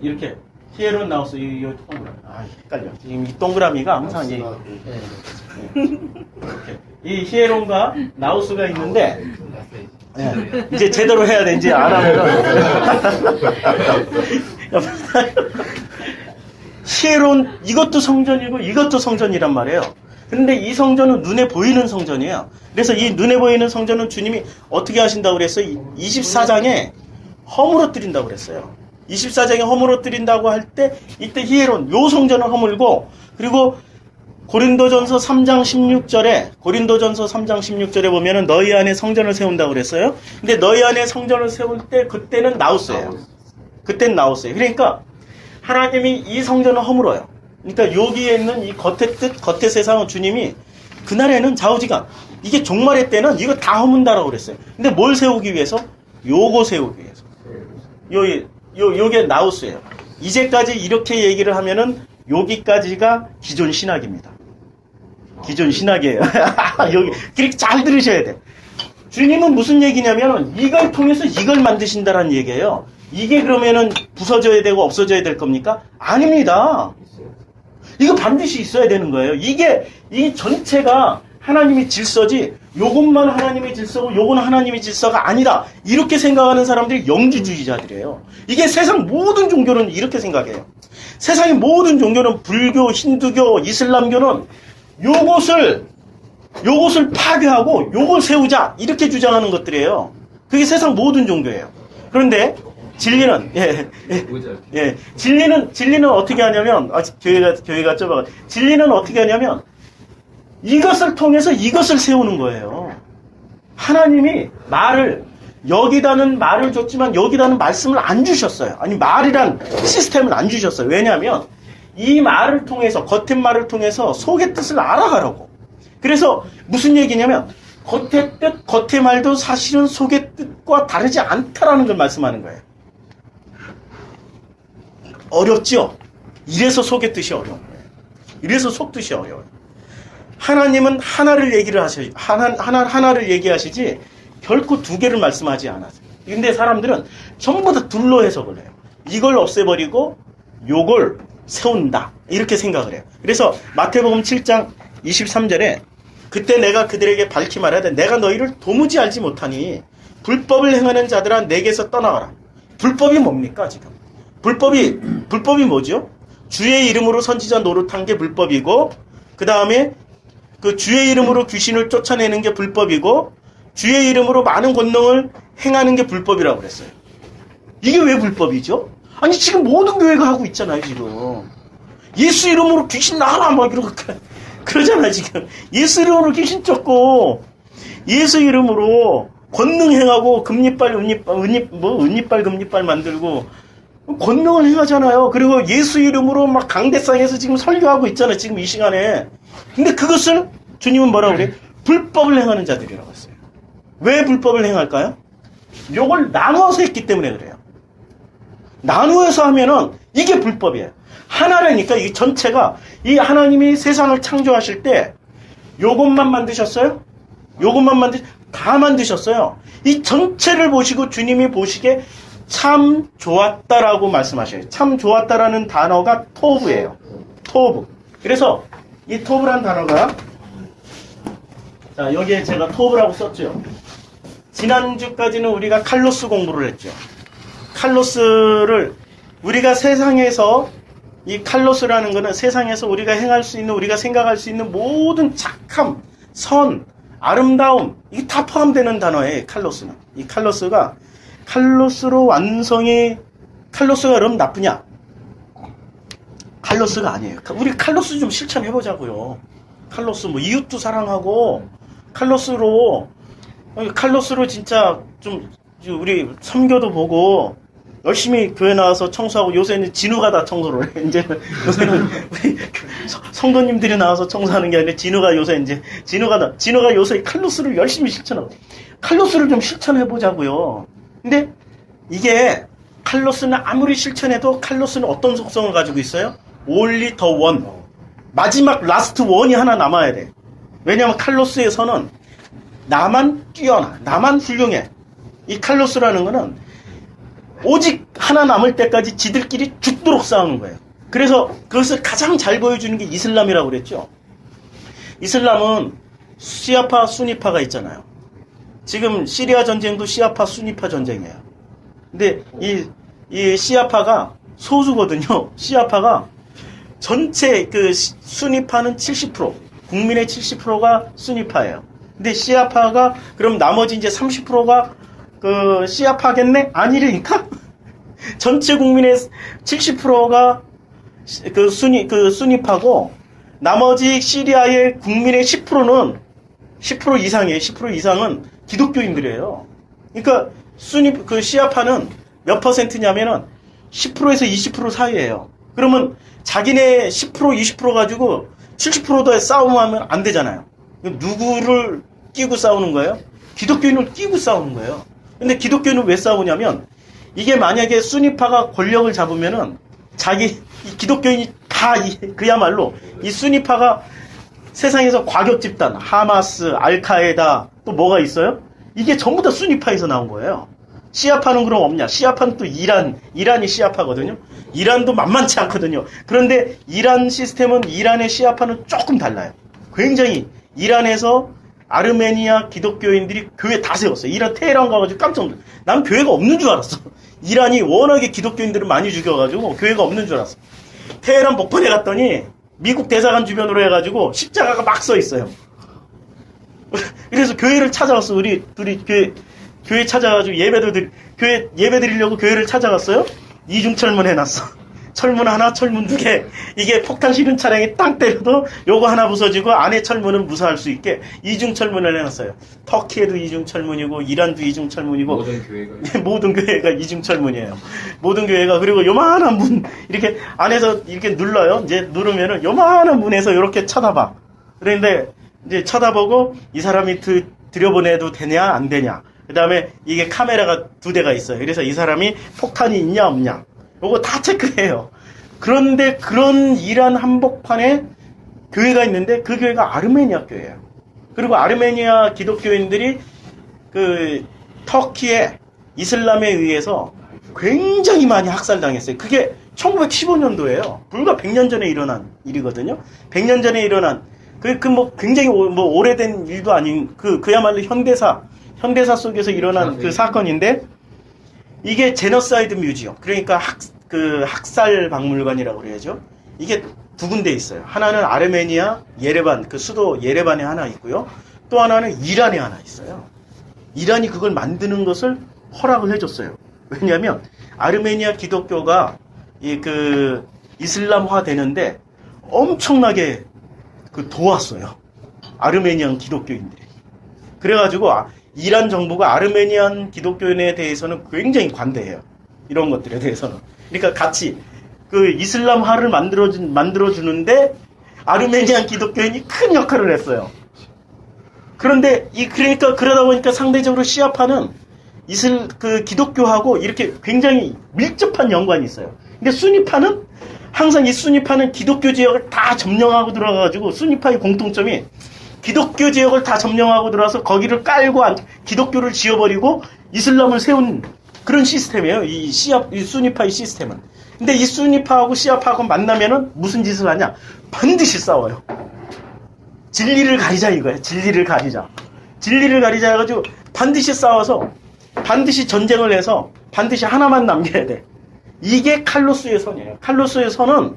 이렇게. 히에론, 나우스, 요 동그라미. 헷갈려. 지금 이 동그라미가 항상 이 히에론과 나우스가 있는데, 이제 제대로 해야 돼. 이제 안 하면은. 히에론 이것도 성전이고 이것도 성전이란 말이에요. 그런데 이 성전은 눈에 보이는 성전이에요. 그래서 이 눈에 보이는 성전은 주님이 어떻게 하신다고 그랬어요? 24장에 허물어뜨린다고 그랬어요. 24장에 허물어뜨린다고 할 때 이때 히에론 요 성전을 허물고 그리고 고린도전서 3장 16절에 보면은 너희 안에 성전을 세운다고 그랬어요. 근데 너희 안에 성전을 세울 때 그때는 나우스예요. 그때는 나우스예요. 그러니까 하나님이 이 성전을 허물어요. 그러니까 여기에 있는 이 겉의 뜻, 겉의 세상은 주님이 그날에는 좌우지간 이게 종말의 때는 이거 다 허문다라고 그랬어요. 근데 뭘 세우기 위해서? 요거 세우기 위해서. 요게 나우스예요. 이제까지 이렇게 얘기를 하면은 여기까지가 기존 신학입니다. 기존 신학이에요. 여기 그렇게 잘 들으셔야 돼. 주님은 무슨 얘기냐면은 이걸 통해서 이걸 만드신다라는 얘기예요. 이게 그러면은 부서져야 되고 없어져야 될 겁니까? 아닙니다. 이거 반드시 있어야 되는 거예요. 이 전체가 하나님의 질서지, 요것만 하나님의 질서고 요건 하나님의 질서가 아니다. 이렇게 생각하는 사람들이 영지주의자들이에요. 이게 세상 모든 종교는 이렇게 생각해요. 세상의 모든 종교는 불교, 힌두교, 이슬람교는 요것을 파괴하고 요걸 세우자. 이렇게 주장하는 것들이에요. 그게 세상 모든 종교예요. 그런데 진리는 진리는 어떻게 하냐면 교회가 좁아. 진리는 어떻게 하냐면 이것을 통해서 이것을 세우는 거예요. 하나님이 여기다는 말을 줬지만 여기다는 말씀을 안 주셨어요. 아니 말이란 시스템을 안 주셨어요. 왜냐하면 이 말을 통해서 겉의 말을 통해서 속의 뜻을 알아가라고. 그래서 무슨 얘기냐면 겉의 뜻, 겉의 말도 사실은 속의 뜻과 다르지 않다라는 걸 말씀하는 거예요. 어렵죠? 이래서 속의 뜻이 어려운 거예요. 이래서 속뜻이 어려워요. 하나님은 하나를 하나를 얘기하시지 결코 두 개를 말씀하지 않았어요. 근데 사람들은 전부 다 둘로 해석을 해요. 이걸 없애버리고 요걸 세운다. 이렇게 생각을 해요. 그래서 마태복음 7장 23절에 그때 내가 그들에게 밝히 말하되 내가 너희를 도무지 알지 못하니 불법을 행하는 자들아 내게서 떠나가라. 불법이 뭡니까 지금? 불법이 뭐죠? 주의 이름으로 선지자 노릇한 게 불법이고 그 다음에 그 주의 이름으로 귀신을 쫓아내는 게 불법이고 주의 이름으로 많은 권능을 행하는 게 불법이라고 그랬어요. 이게 왜 불법이죠? 아니 지금 모든 교회가 하고 있잖아요 지금. 예수 이름으로 귀신 나가라 막 이러고 그러잖아요 지금. 예수 이름으로 귀신 쫓고 예수 이름으로 권능 행하고 금리빨 은리빨 금리빨 만들고 권능을 행하잖아요. 그리고 예수 이름으로 막 강대상에서 지금 설교하고 있잖아요 지금 이 시간에. 근데 그것을 주님은 뭐라고 그래요? 불법을 행하는 자들이라고 했어요. 왜 불법을 행할까요? 요걸 나누어서 했기 때문에 그래요. 나누어서 하면은 이게 불법이에요. 하나라니까 이 전체가 이 하나님이 세상을 창조하실 때 요것만 만드셨어요? 다 만드셨어요. 이 전체를 보시고 주님이 보시기에 참 좋았다라고 말씀하셔요. 참 좋았다라는 단어가 토브예요. 토브. 그래서 이 토브란 단어가 자 여기에 제가 토브라고 썼죠. 지난주까지는 우리가 칼로스 공부를 했죠. 칼로스를 우리가 세상에서 이 칼로스라는 것은 세상에서 우리가 행할 수 있는 우리가 생각할 수 있는 모든 착함, 선, 아름다움 이게 다 포함되는 단어예요. 칼로스는. 이 칼로스가 칼로스로 완성이 칼로스가 그럼 나쁘냐? 칼로스가 아니에요. 우리 칼로스 좀 실천해보자고요. 칼로스 뭐 이웃도 사랑하고 칼로스로 진짜 좀 우리 선교도 보고 열심히 교회 나와서 청소하고 요새는 진우가 다 청소를 해. 이제 요새는 우리 성도님들이 나와서 청소하는 게 아니라 진우가 요새 칼로스를 열심히 실천하고 칼로스를 좀 실천해보자고요. 근데 이게 칼로스는 아무리 실천해도 칼로스는 어떤 속성을 가지고 있어요? only the one. 마지막 라스트 원이 하나 남아야 돼. 왜냐하면 칼로스의 선은 나만 뛰어나, 나만 훌륭해. 이 칼로스라는 거는 오직 하나 남을 때까지 지들끼리 죽도록 싸우는 거예요. 그래서 그것을 가장 잘 보여주는 게 이슬람이라고 그랬죠. 이슬람은 시아파, 수니파가 있잖아요. 지금 시리아 전쟁도 시아파, 수니파 전쟁이에요. 근데 이 시아파가 소수거든요. 시아파가 전체 그 수니파는 70%, 국민의 70%가 수니파예요. 근데 시아파가 그럼 나머지 이제 30%가 그 시아파겠네? 아니라니까? 전체 국민의 70%가 그 수니파고 나머지 시리아의 국민의 10%는 10% 이상이에요. 10% 이상은 기독교인들이에요. 그러니까 그 시아파는 몇 퍼센트냐면은 10%에서 20% 사이예요. 그러면 자기네 10% 20% 가지고 70%더 싸움하면 안 되잖아요. 누구를 끼고 싸우는 거예요? 기독교인을 끼고 싸우는 거예요. 근데 기독교인은 왜 싸우냐면 이게 만약에 수니파가 권력을 잡으면은 이 기독교인이 다 그야말로 이 수니파가 세상에서 과격 집단 하마스, 알카에다 또 뭐가 있어요? 이게 전부 다 수니파에서 나온 거예요. 시아파는 그럼 없냐? 시아파는 또 이란이 시아파거든요. 이란도 만만치 않거든요. 그런데 이란 시스템은 이란의 시아파는 조금 달라요. 굉장히 이란에서 아르메니아 기독교인들이 교회 다 세웠어요. 이란 테헤란 가가지고 깜짝 놀랐어요. 난 교회가 없는 줄 알았어. 이란이 워낙에 기독교인들을 많이 죽여가지고 교회가 없는 줄 알았어. 테헤란 복판에 갔더니 미국 대사관 주변으로 해가지고 십자가가 막 써 있어요. 그래서 교회를 찾아갔어. 우리 둘이 교회 찾아가지고 교회 예배 드리려고 교회를 찾아갔어요. 이중철문 해놨어. 철문 하나, 철문 두 개. 이게 폭탄 실은 차량이 땅 때려도 요거 하나 부서지고 안에 철문은 무사할 수 있게 이중철문을 해놨어요. 터키에도 이중철문이고 이란도 이중철문이고 모든 교회가 이중철문이에요. 모든 교회가. 그리고 요만한 문 이렇게 안에서 이렇게 눌러요. 이제 누르면은 요만한 문에서 이렇게 쳐다봐. 그런데 이제 쳐다보고 이 사람이 들여보내도 되냐 안 되냐. 그 다음에 이게 카메라가 2대가 있어요. 그래서 이 사람이 폭탄이 있냐 없냐. 요거 다 체크해요. 그런데 그런 이란 한복판에 교회가 있는데 그 교회가 아르메니아 교회예요. 그리고 아르메니아 기독교인들이 그 터키의 이슬람에 의해서 굉장히 많이 학살당했어요. 그게 1915년도예요. 불과 100년 전에 일어난 일이거든요. 100년 전에 일어난 뭐 굉장히 뭐 오래된 일도 아닌 그야말로 현대사 속에서 일어난 그 사건인데 이게 제너사이드 뮤지엄. 그러니까 학살 박물관이라고 그래야죠. 이게 2군데 있어요. 하나는 아르메니아 예레반, 그 수도 예레반에 하나 있고요. 또 하나는 이란에 하나 있어요. 이란이 그걸 만드는 것을 허락을 해줬어요. 왜냐하면 아르메니아 기독교가 이슬람화 되는데 엄청나게 도왔어요. 아르메니안 기독교인들이. 그래가지고 이란 정부가 아르메니안 기독교인에 대해서는 굉장히 관대해요. 이런 것들에 대해서는. 그러니까 같이 이슬람화를 만들어주는데 아르메니안 기독교인이 큰 역할을 했어요. 그런데 그러다 보니까 상대적으로 시아파는 기독교하고 이렇게 굉장히 밀접한 연관이 있어요. 근데 수니파는 항상 이 수니파는 기독교 지역을 다 점령하고 들어가가지고 수니파의 공통점이 기독교 지역을 다 점령하고 들어와서 거기를 깔고 기독교를 지어버리고 이슬람을 세운 그런 시스템이에요. 이 수니파의 시스템은. 근데 이 수니파하고 시아파하고 만나면은 무슨 짓을 하냐? 반드시 싸워요. 진리를 가리자 이거예요. 진리를 가리자 해가지고 반드시 싸워서 반드시 전쟁을 해서 반드시 하나만 남겨야 돼. 이게 칼로스의 선이에요. 칼로스의 선은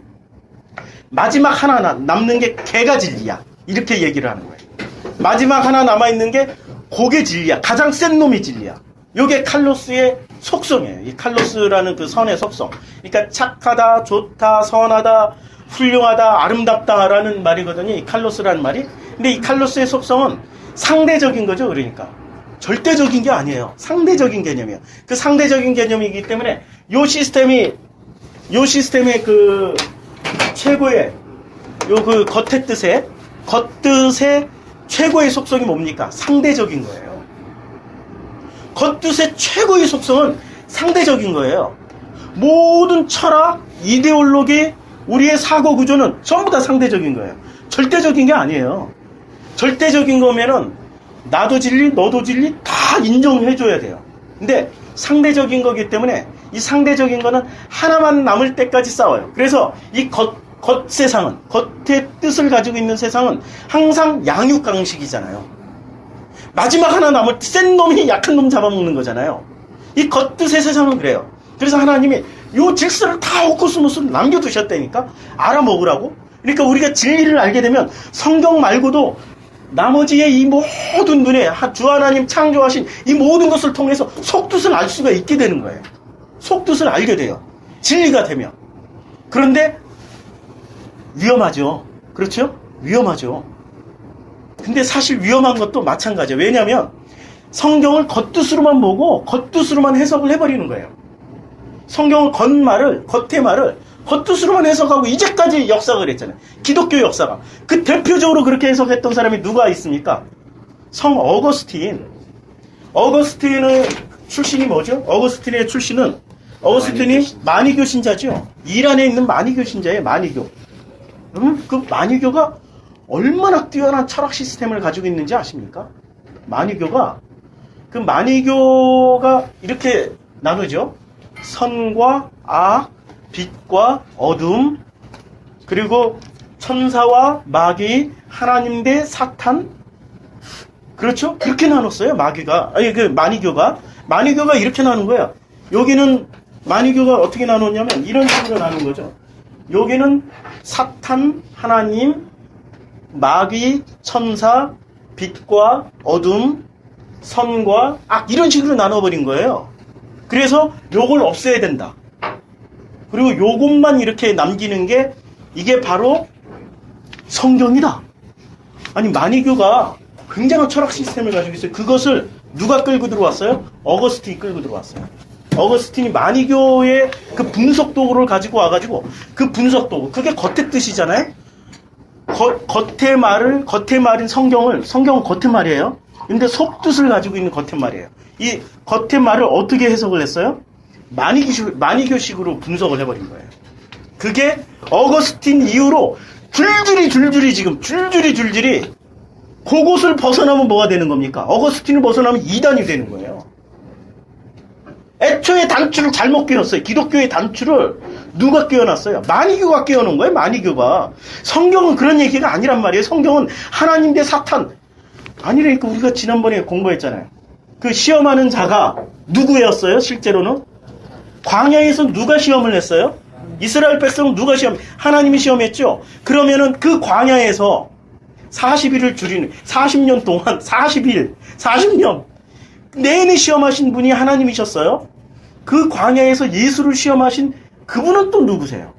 마지막 하나 남는 게 걔가 진리야. 이렇게 얘기를 하는 거예요. 마지막 하나 남아있는 게 그게 진리야. 가장 센 놈이 진리야. 이게 칼로스의 속성이에요. 이 칼로스라는 그 선의 속성. 그러니까 착하다, 좋다, 선하다, 훌륭하다, 아름답다라는 말이거든요. 이 칼로스라는 말이. 근데 이 칼로스의 속성은 상대적인 거죠. 그러니까. 절대적인 게 아니에요. 상대적인 개념이에요. 그 상대적인 개념이기 때문에 요 시스템의 그 최고의 겉의 뜻의 최고의 속성이 뭡니까? 상대적인 거예요. 겉뜻의 최고의 속성은 상대적인 거예요. 모든 철학, 이데올로기, 우리의 사고 구조는 전부 다 상대적인 거예요. 절대적인 게 아니에요. 절대적인 거면은 나도 진리, 너도 진리 다 인정해줘야 돼요. 근데 상대적인 거기 때문에 이 상대적인 거는 하나만 남을 때까지 싸워요. 그래서 이 겉 세상은, 겉의 뜻을 가지고 있는 세상은 항상 양육강식이잖아요. 마지막 하나 남을 때 센 놈이 약한 놈 잡아먹는 거잖아요. 이 겉뜻의 세상은 그래요. 그래서 하나님이 요 질서를 다 오코스모스로 남겨두셨다니까? 알아먹으라고? 그러니까 우리가 진리를 알게 되면 성경 말고도 나머지의 이 모든 눈에 주 하나님 창조하신 이 모든 것을 통해서 속뜻을 알 수가 있게 되는 거예요. 속뜻을 알게 돼요. 진리가 되면. 그런데 위험하죠. 그렇죠? 위험하죠. 근데 사실 위험한 것도 마찬가지예요. 왜냐하면 성경을 겉뜻으로만 보고 겉뜻으로만 해석을 해버리는 거예요. 성경을 겉의 말을 겉뜻으로만 해석하고 이제까지 역사가 했잖아요. 기독교 역사가. 그 대표적으로 그렇게 해석했던 사람이 누가 있습니까? 성 어거스틴. 어거스틴의 출신이 뭐죠? 어거스틴의 출신은 어거스틴이 마니교 신자죠. 이란에 있는 마니교 신자예요. 마니교. 그 마니교가 얼마나 뛰어난 철학 시스템을 가지고 있는지 아십니까? 마니교가 그 만이교가 이렇게 나누죠. 선과 악, 빛과 어둠, 그리고 천사와 마귀, 하나님 대 사탄. 그렇죠? 그렇게 나눴어요, 마귀가. 아니, 만이교가 이렇게 나눈 거야. 여기는 만이교가 어떻게 나눴냐면 이런 식으로 나눈 거죠. 여기는 사탄, 하나님, 마귀, 천사, 빛과 어둠, 선과 악, 이런 식으로 나눠버린 거예요. 그래서 요걸 없애야 된다. 그리고 요것만 이렇게 남기는 게 이게 바로 성경이다. 아니, 만이교가 굉장한 철학 시스템을 가지고 있어요. 그것을 누가 끌고 들어왔어요? 어거스틴이 끌고 들어왔어요. 어거스틴이 만이교의 그 분석 도구를 가지고 와가지고 그 분석 도구, 그게 겉의 뜻이잖아요. 겉의 말인 성경은 겉의 말이에요. 근데 속뜻을 가지고 있는 겉의 말이에요. 이 겉의 말을 어떻게 해석을 했어요? 만이교식으로 분석을 해버린 거예요. 그게 어거스틴 이후로 줄줄이 그곳을 벗어나면 뭐가 되는 겁니까? 어거스틴을 벗어나면 이단이 되는 거예요. 애초에 단추를 잘못 끼웠어요. 기독교의 단추를 누가 끼워놨어요? 만이교가 끼워놓은 거예요. 만이교가. 성경은 그런 얘기가 아니란 말이에요. 성경은 하나님 대 사탄 아니라니까. 우리가 지난번에 공부했잖아요. 그 시험하는 자가 누구였어요? 실제로는 광야에서 누가 시험을 했어요? 이스라엘 백성은 누가 하나님이 시험했죠. 그러면은 그 광야에서 40일을 줄이는 40년 동안 40년 내내 시험하신 분이 하나님이셨어요. 그 광야에서 예수를 시험하신 그분은 또 누구세요?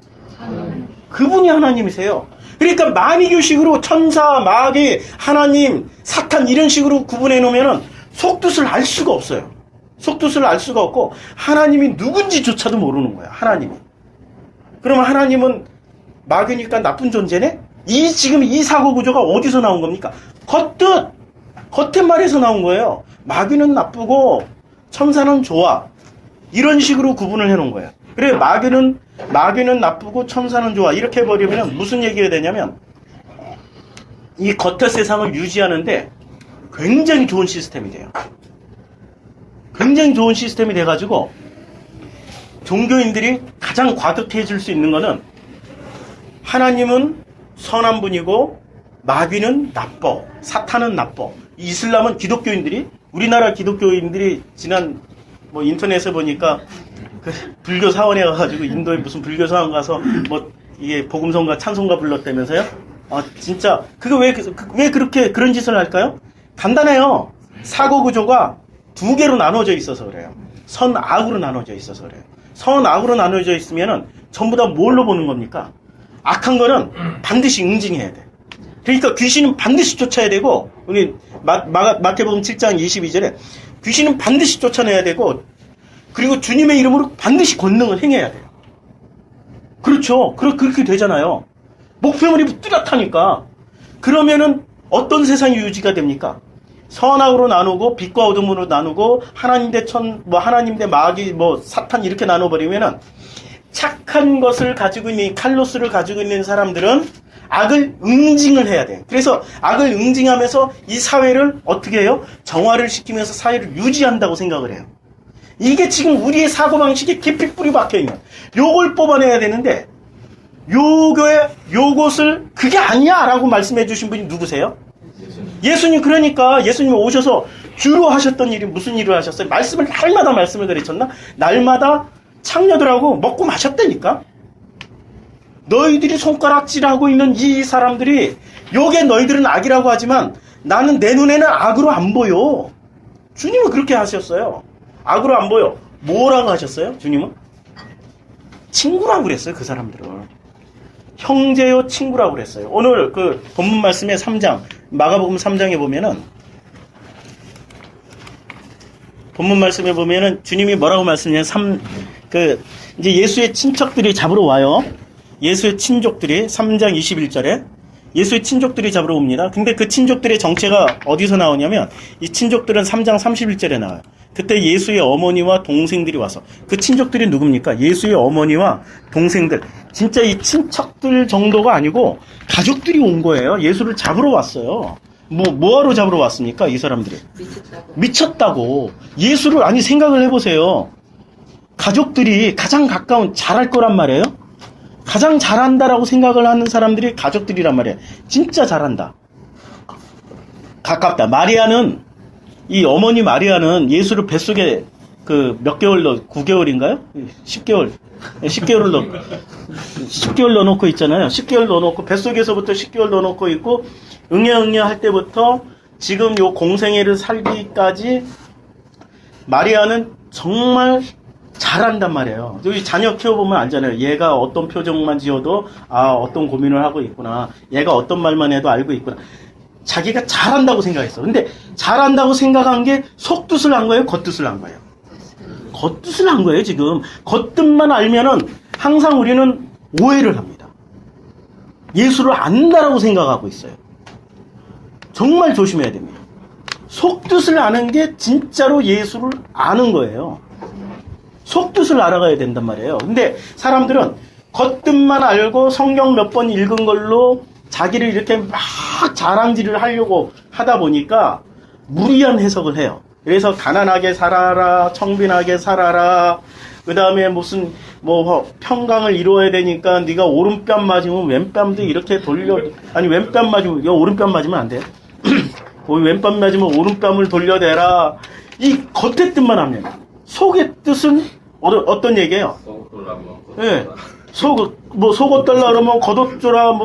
그분이 하나님이세요. 그러니까 만이교식으로 천사, 마귀, 하나님, 사탄 이런 식으로 구분해 놓으면은 속뜻을 알 수가 없어요. 속뜻을 알 수가 없고 하나님이 누군지조차도 모르는 거야. 하나님이. 그러면 하나님은 마귀니까 나쁜 존재네? 지금 이 사고 구조가 어디서 나온 겁니까? 겉의 말에서 나온 거예요. 마귀는 나쁘고 천사는 좋아. 이런 식으로 구분을 해놓은 거예요. 그래, 마귀는 나쁘고 천사는 좋아. 이렇게 해버리면 무슨 얘기가 되냐면 이 겉의 세상을 유지하는데 굉장히 좋은 시스템이 돼요. 굉장히 좋은 시스템이 돼가지고 종교인들이 가장 과도해질 수 있는 거는 하나님은 선한 분이고 마귀는 나빠, 사탄은 나빠. 이슬람은 우리나라 기독교인들이 지난 인터넷에 보니까 그 불교 사원에 가가지고 인도에 무슨 불교 사원 가서 이게 복음성가 찬송가 불렀다면서요? 아 진짜 왜 그렇게 그런 짓을 할까요? 간단해요. 사고 구조가 두 개로 나눠져 있어서 그래요. 선악으로 나눠져 있어서 그래요. 선악으로 나눠져 있으면은 전부 다 뭘로 보는 겁니까? 악한 거는 반드시 응징해야 돼. 그러니까 귀신은 반드시 쫓아야 되고, 우리 마태복음 7장 22절에 귀신은 반드시 쫓아내야 되고, 그리고 주님의 이름으로 반드시 권능을 행해야 돼요. 그렇죠. 그렇게 되잖아요. 목표물이 뚜렷하니까. 그러면은 어떤 세상이 유지가 됩니까? 선악으로 나누고 빛과 어둠으로 나누고 하나님 대 하나님 대 마귀 사탄 이렇게 나눠버리면은 착한 것을 가지고 있는 칼로스를 가지고 있는 사람들은 악을 응징을 해야 돼. 그래서 악을 응징하면서 이 사회를 어떻게 해요? 정화를 시키면서 사회를 유지한다고 생각을 해요. 이게 지금 우리의 사고방식에 깊이 뿌리 박혀있는 요걸 뽑아내야 되는데 요것을 그게 아니야 라고 말씀해 주신 분이 누구세요? 예수님. 그러니까 예수님이 오셔서 주로 하셨던 일이 무슨 일을 하셨어요? 날마다 말씀을 가르쳤나? 날마다 창녀들하고 먹고 마셨다니까? 너희들이 손가락질하고 있는 이 사람들이 요게 너희들은 악이라고 하지만 나는 내 눈에는 악으로 안 보여. 주님은 그렇게 하셨어요. 악으로 안 보여. 뭐라고 하셨어요? 주님은? 친구라고 그랬어요. 그 사람들을. 형제요 친구라고 그랬어요. 오늘 그 본문 말씀의 3장 마가복음 3장에 보면은 본문 말씀에 보면은 주님이 뭐라고 말씀하냐면 이제 예수의 친척들이 잡으러 와요. 예수의 친족들이 3장 21절에 예수의 친족들이 잡으러 옵니다. 근데 그 친족들의 정체가 어디서 나오냐면 이 친족들은 3장 31절에 나와요. 그때 예수의 어머니와 동생들이 와서 그 친족들이 누굽니까? 예수의 어머니와 동생들. 진짜 이 친척들 정도가 아니고 가족들이 온 거예요. 예수를 잡으러 왔어요. 뭐하러 잡으러 왔습니까? 이 사람들이. 미쳤다고. 미쳤다고. 예수를, 아니, 생각을 해보세요. 가족들이 가장 가까운, 잘할 거란 말이에요? 가장 잘한다라고 생각을 하는 사람들이 가족들이란 말이에요. 진짜 잘한다. 가깝다. 마리아는, 이 어머니 마리아는 예수를 뱃속에 몇 개월 9개월인가요? 10개월. 10개월 넣어놓고 있잖아요. 10개월 넣어놓고, 뱃속에서부터 10개월 넣어놓고 있고, 응애 할 때부터 지금 요 공생애를 살기까지 마리아는 정말 잘한단 말이에요. 여기 자녀 키워보면 알잖아요. 얘가 어떤 표정만 지어도, 어떤 고민을 하고 있구나. 얘가 어떤 말만 해도 알고 있구나. 자기가 잘한다고 생각했어. 근데 잘한다고 생각한 게 속뜻을 한 거예요? 겉뜻을 한 거예요? 겉뜻을 한 거예요, 지금. 겉뜻만 알면은 항상 우리는 오해를 합니다. 예수를 안다라고 생각하고 있어요. 정말 조심해야 됩니다. 속뜻을 아는 게 진짜로 예수를 아는 거예요. 속뜻을 알아가야 된단 말이에요. 근데 사람들은 겉뜻만 알고 성경 몇 번 읽은 걸로 자기를 이렇게 막 자랑질을 하려고 하다 보니까 무리한 해석을 해요. 그래서 가난하게 살아라, 청빈하게 살아라, 그 다음에 무슨 평강을 이루어야 되니까 네가 오른뺨 맞으면 왼뺨도 이렇게 아니 왼뺨 맞으면, 이거 오른뺨 맞으면 안 돼요. 왼뺨 맞으면 오른뺨을 돌려대라. 이 겉의 뜻만 하면 속의 뜻은 어떤 얘기예요? 예. 속옷 달라 그러면 겉옷 줘라,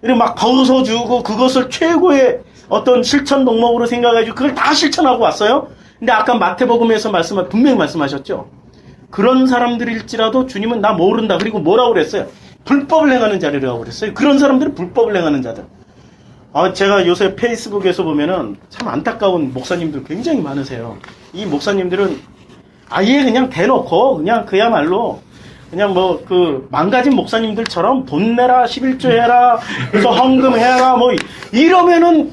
이렇게 막 벗어주고, 그것을 최고의 어떤 실천 덕목으로 생각해가지고, 그걸 다 실천하고 왔어요? 근데 아까 마태복음에서 분명히 말씀하셨죠? 그런 사람들일지라도 주님은 나 모른다. 그리고 뭐라고 그랬어요? 불법을 행하는 자들이라고 그랬어요. 그런 사람들은 불법을 행하는 자들. 제가 요새 페이스북에서 보면은 참 안타까운 목사님들 굉장히 많으세요. 이 목사님들은 아예 그냥 대놓고, 그냥 그야말로, 그냥 망가진 목사님들처럼 돈 내라, 11조 해라, 그래서 헌금 해라, 이러면은,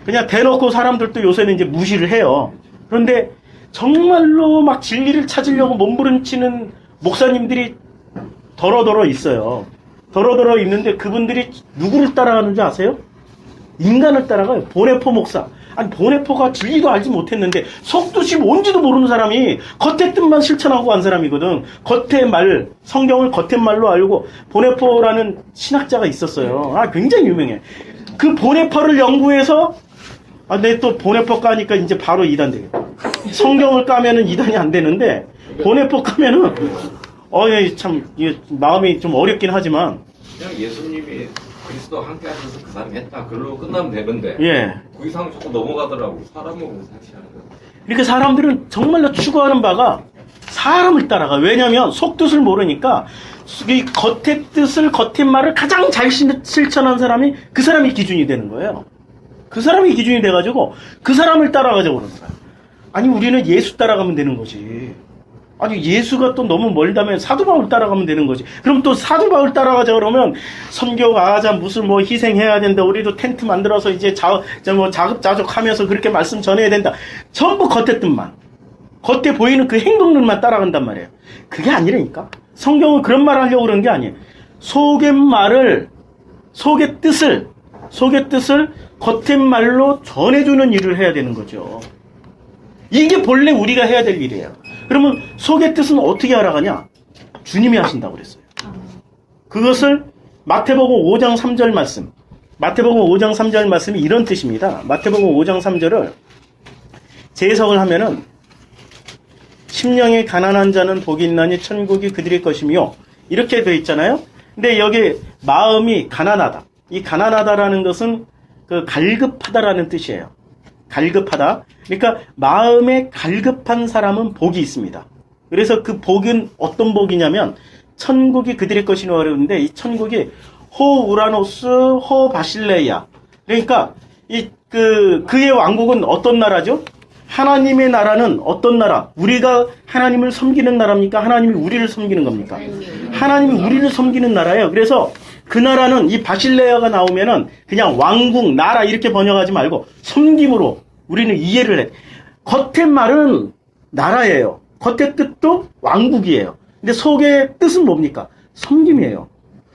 그냥 대놓고 사람들도 요새는 이제 무시를 해요. 그런데 정말로 막 진리를 찾으려고 몸부림치는 목사님들이 더러더러 있어요. 더러더러 있는데 그분들이 누구를 따라가는지 아세요? 인간을 따라가요. 보네포 목사. 아니, 보네포가 진리도 알지 못했는데 속뜻이 뭔지도 모르는 사람이 겉의 뜻만 실천하고 간 사람이거든. 겉의 말, 성경을 겉의 말로 알고. 보네포라는 신학자가 있었어요. 굉장히 유명해. 그 보네포를 연구해서 내 또 보네포 까니까 이제 바로 이단 되겠다. 성경을 까면은 이단이 안 되는데 보네포 까면은 참 이게 마음이 좀 어렵긴 하지만 그냥 예수님이 그리스도 함께 하셔서 그 사람이 했다. 그걸로 끝나면 되는데. 예. 그 이상 자꾸 넘어가더라고. 사람을 상시하는 거. 이렇게 사람들은 정말로 추구하는 바가 사람을 따라가. 왜냐면 속뜻을 모르니까 이 겉의 뜻을, 겉의 말을 가장 잘 실천한 사람이 그 사람이 기준이 되는 거예요. 그 사람이 기준이 돼가지고 그 사람을 따라가자고 그러는 거야. 아니, 우리는 예수 따라가면 되는 거지. 아니, 예수가 또 너무 멀다면 사도 바울 따라가면 되는 거지. 그럼 또 사도 바울 따라가자 그러면 선교 가자, 무슨 희생해야 된다. 우리도 텐트 만들어서 이제 자급자족 하면서 그렇게 말씀 전해야 된다. 전부 겉의 뜻만. 겉에 보이는 그 행동들만 따라간단 말이에요. 그게 아니라니까. 성경은 그런 말을 하려고 그러는 게 아니에요. 속의 뜻을 겉의 말로 전해주는 일을 해야 되는 거죠. 이게 본래 우리가 해야 될 일이에요. 그러면 속의 뜻은 어떻게 알아가냐? 주님이 하신다고 그랬어요. 그것을 마태복음 5장 3절 말씀. 마태복음 5장 3절 말씀이 이런 뜻입니다. 마태복음 5장 3절을 재해석을 하면은 심령이 가난한 자는 복이 있나니 천국이 그들의 것이며 이렇게 되어 있잖아요. 근데 여기 마음이 가난하다. 이 가난하다라는 것은 갈급하다라는 뜻이에요. 갈급하다. 그러니까 마음에 갈급한 사람은 복이 있습니다. 그래서 그 복은 어떤 복이냐면 천국이 그들의 것이라고 그러는데 이 천국이 호 우라노스 호 바실레이아. 그러니까 그의 왕국은 어떤 나라죠? 하나님의 나라는 어떤 나라? 우리가 하나님을 섬기는 나라입니까? 하나님이 우리를 섬기는 겁니까? 하나님이 우리를 섬기는 나라예요. 그래서 그 나라는 이 바실레아가 나오면은 그냥 왕국, 나라 이렇게 번역하지 말고 섬김으로 우리는 이해를 해. 겉의 말은 나라예요. 겉의 뜻도 왕국이에요. 근데 속의 뜻은 뭡니까? 섬김이에요.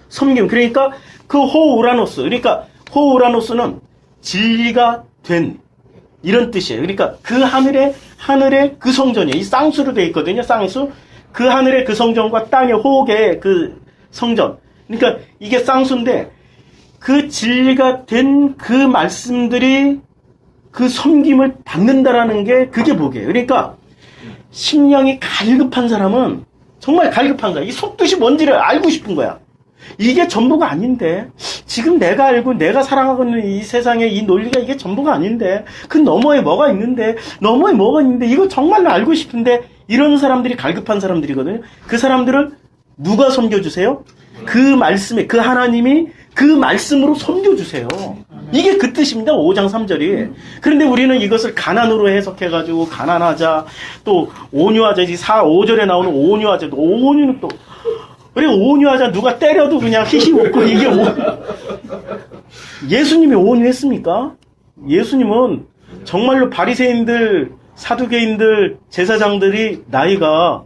섬김. 그러니까 그 호 우라노스. 그러니까 호우라노스는 진리가 된 이런 뜻이에요. 그러니까 그 하늘의 그 성전이에요. 이 쌍수로 되어 있거든요. 쌍수. 그 하늘의 그 성전과 땅의 호옥의 그 성전. 그러니까 이게 쌍수인데 그 진리가 된 그 말씀들이 그 섬김을 받는다라는 게 그게 복이에요. 그러니까 심령이 갈급한 사람은 정말 갈급한 거야. 이 속뜻이 뭔지를 알고 싶은 거야. 이게 전부가 아닌데 지금 내가 알고 내가 살아가고 있는 이 세상의 이 논리가 이게 전부가 아닌데 그 너머에 뭐가 있는데 너머에 뭐가 있는데 이거 정말로 알고 싶은데 이런 사람들이 갈급한 사람들이거든요. 그 사람들을 누가 섬겨주세요? 그 말씀에 그 하나님이 그 말씀으로 섬겨주세요. 이게 그 뜻입니다. 5장 3절이. 그런데 우리는 이것을 가난으로 해석해가지고 가난하자 또 온유하자 5절에 나오는 온유하자 온유는 또 그리고 온유하자 누가 때려도 그냥 히히 웃고 이게 예수님이 온유했습니까? 예수님은 정말로 바리새인들 사두개인들 제사장들이 나이가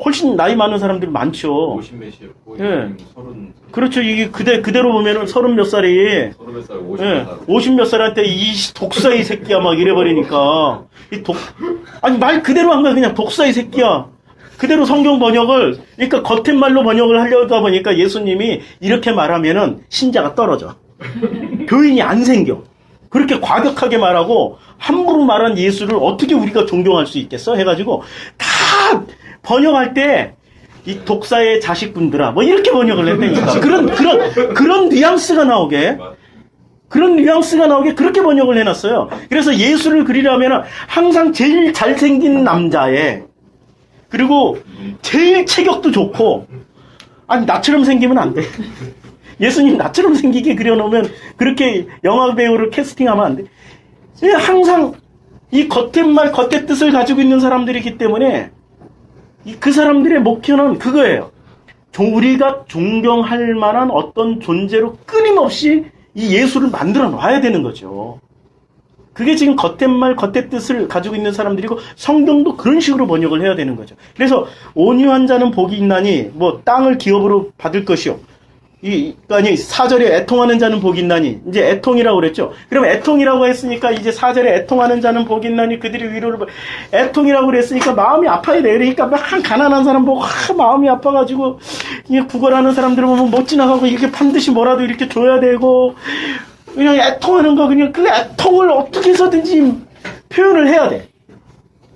훨씬 나이 많은 사람들이 많죠. 50몇이었고 예. 30. 그렇죠. 이게 그대로 보면은 30몇 살이 30몇 살, 50몇 예, 살. 50몇 살한테 이 독사이 새끼야 막 이래버리니까 아니 말 그대로 한 거야. 그냥 독사이 새끼야. 그대로 성경 번역을 그러니까 겉은 말로 번역을 하려다 보니까 예수님이 이렇게 말하면은 신자가 떨어져. 교인이 안 생겨. 그렇게 과격하게 말하고 함부로 말한 예수를 어떻게 우리가 존경할 수 있겠어? 해가지고 다 번역할 때 이 독사의 자식분들아 뭐 이렇게 번역을 했다니까. 그런 뉘앙스가 나오게 그렇게 번역을 해놨어요. 그래서 예수를 그리려면 항상 제일 잘생긴 남자애 그리고 제일 체격도 좋고 아니 나처럼 생기면 안 돼. 예수님 나처럼 생기게 그려놓으면 그렇게 영화 배우를 캐스팅하면 안 돼. 항상 이 겉의 말 겉의 뜻을 가지고 있는 사람들이기 때문에 그 사람들의 목표는 그거예요. 우리가 존경할 만한 어떤 존재로 끊임없이 이 예수를 만들어 놔야 되는 거죠. 그게 지금 겉의 말, 겉의 뜻을 가지고 있는 사람들이고 성경도 그런 식으로 번역을 해야 되는 거죠. 그래서 온유한 자는 복이 있나니 뭐 땅을 기업으로 받을 것이요. 아니 4절에 애통하는 자는 복이 있나니 이제 애통이라고 그랬죠. 그럼 애통이라고 했으니까 이제 4절에 애통하는 자는 복이 있나니 그들이 위로를 애통이라고 그랬으니까 마음이 아파야 돼. 그러니까 막 가난한 사람 보고 마음이 아파가지고 이게 구걸하는 사람들 보면 못 지나가고 이렇게 반드시 뭐라도 이렇게 줘야 되고 그냥 애통하는 거 그냥 그 애통을 어떻게 해서든지 표현을 해야 돼.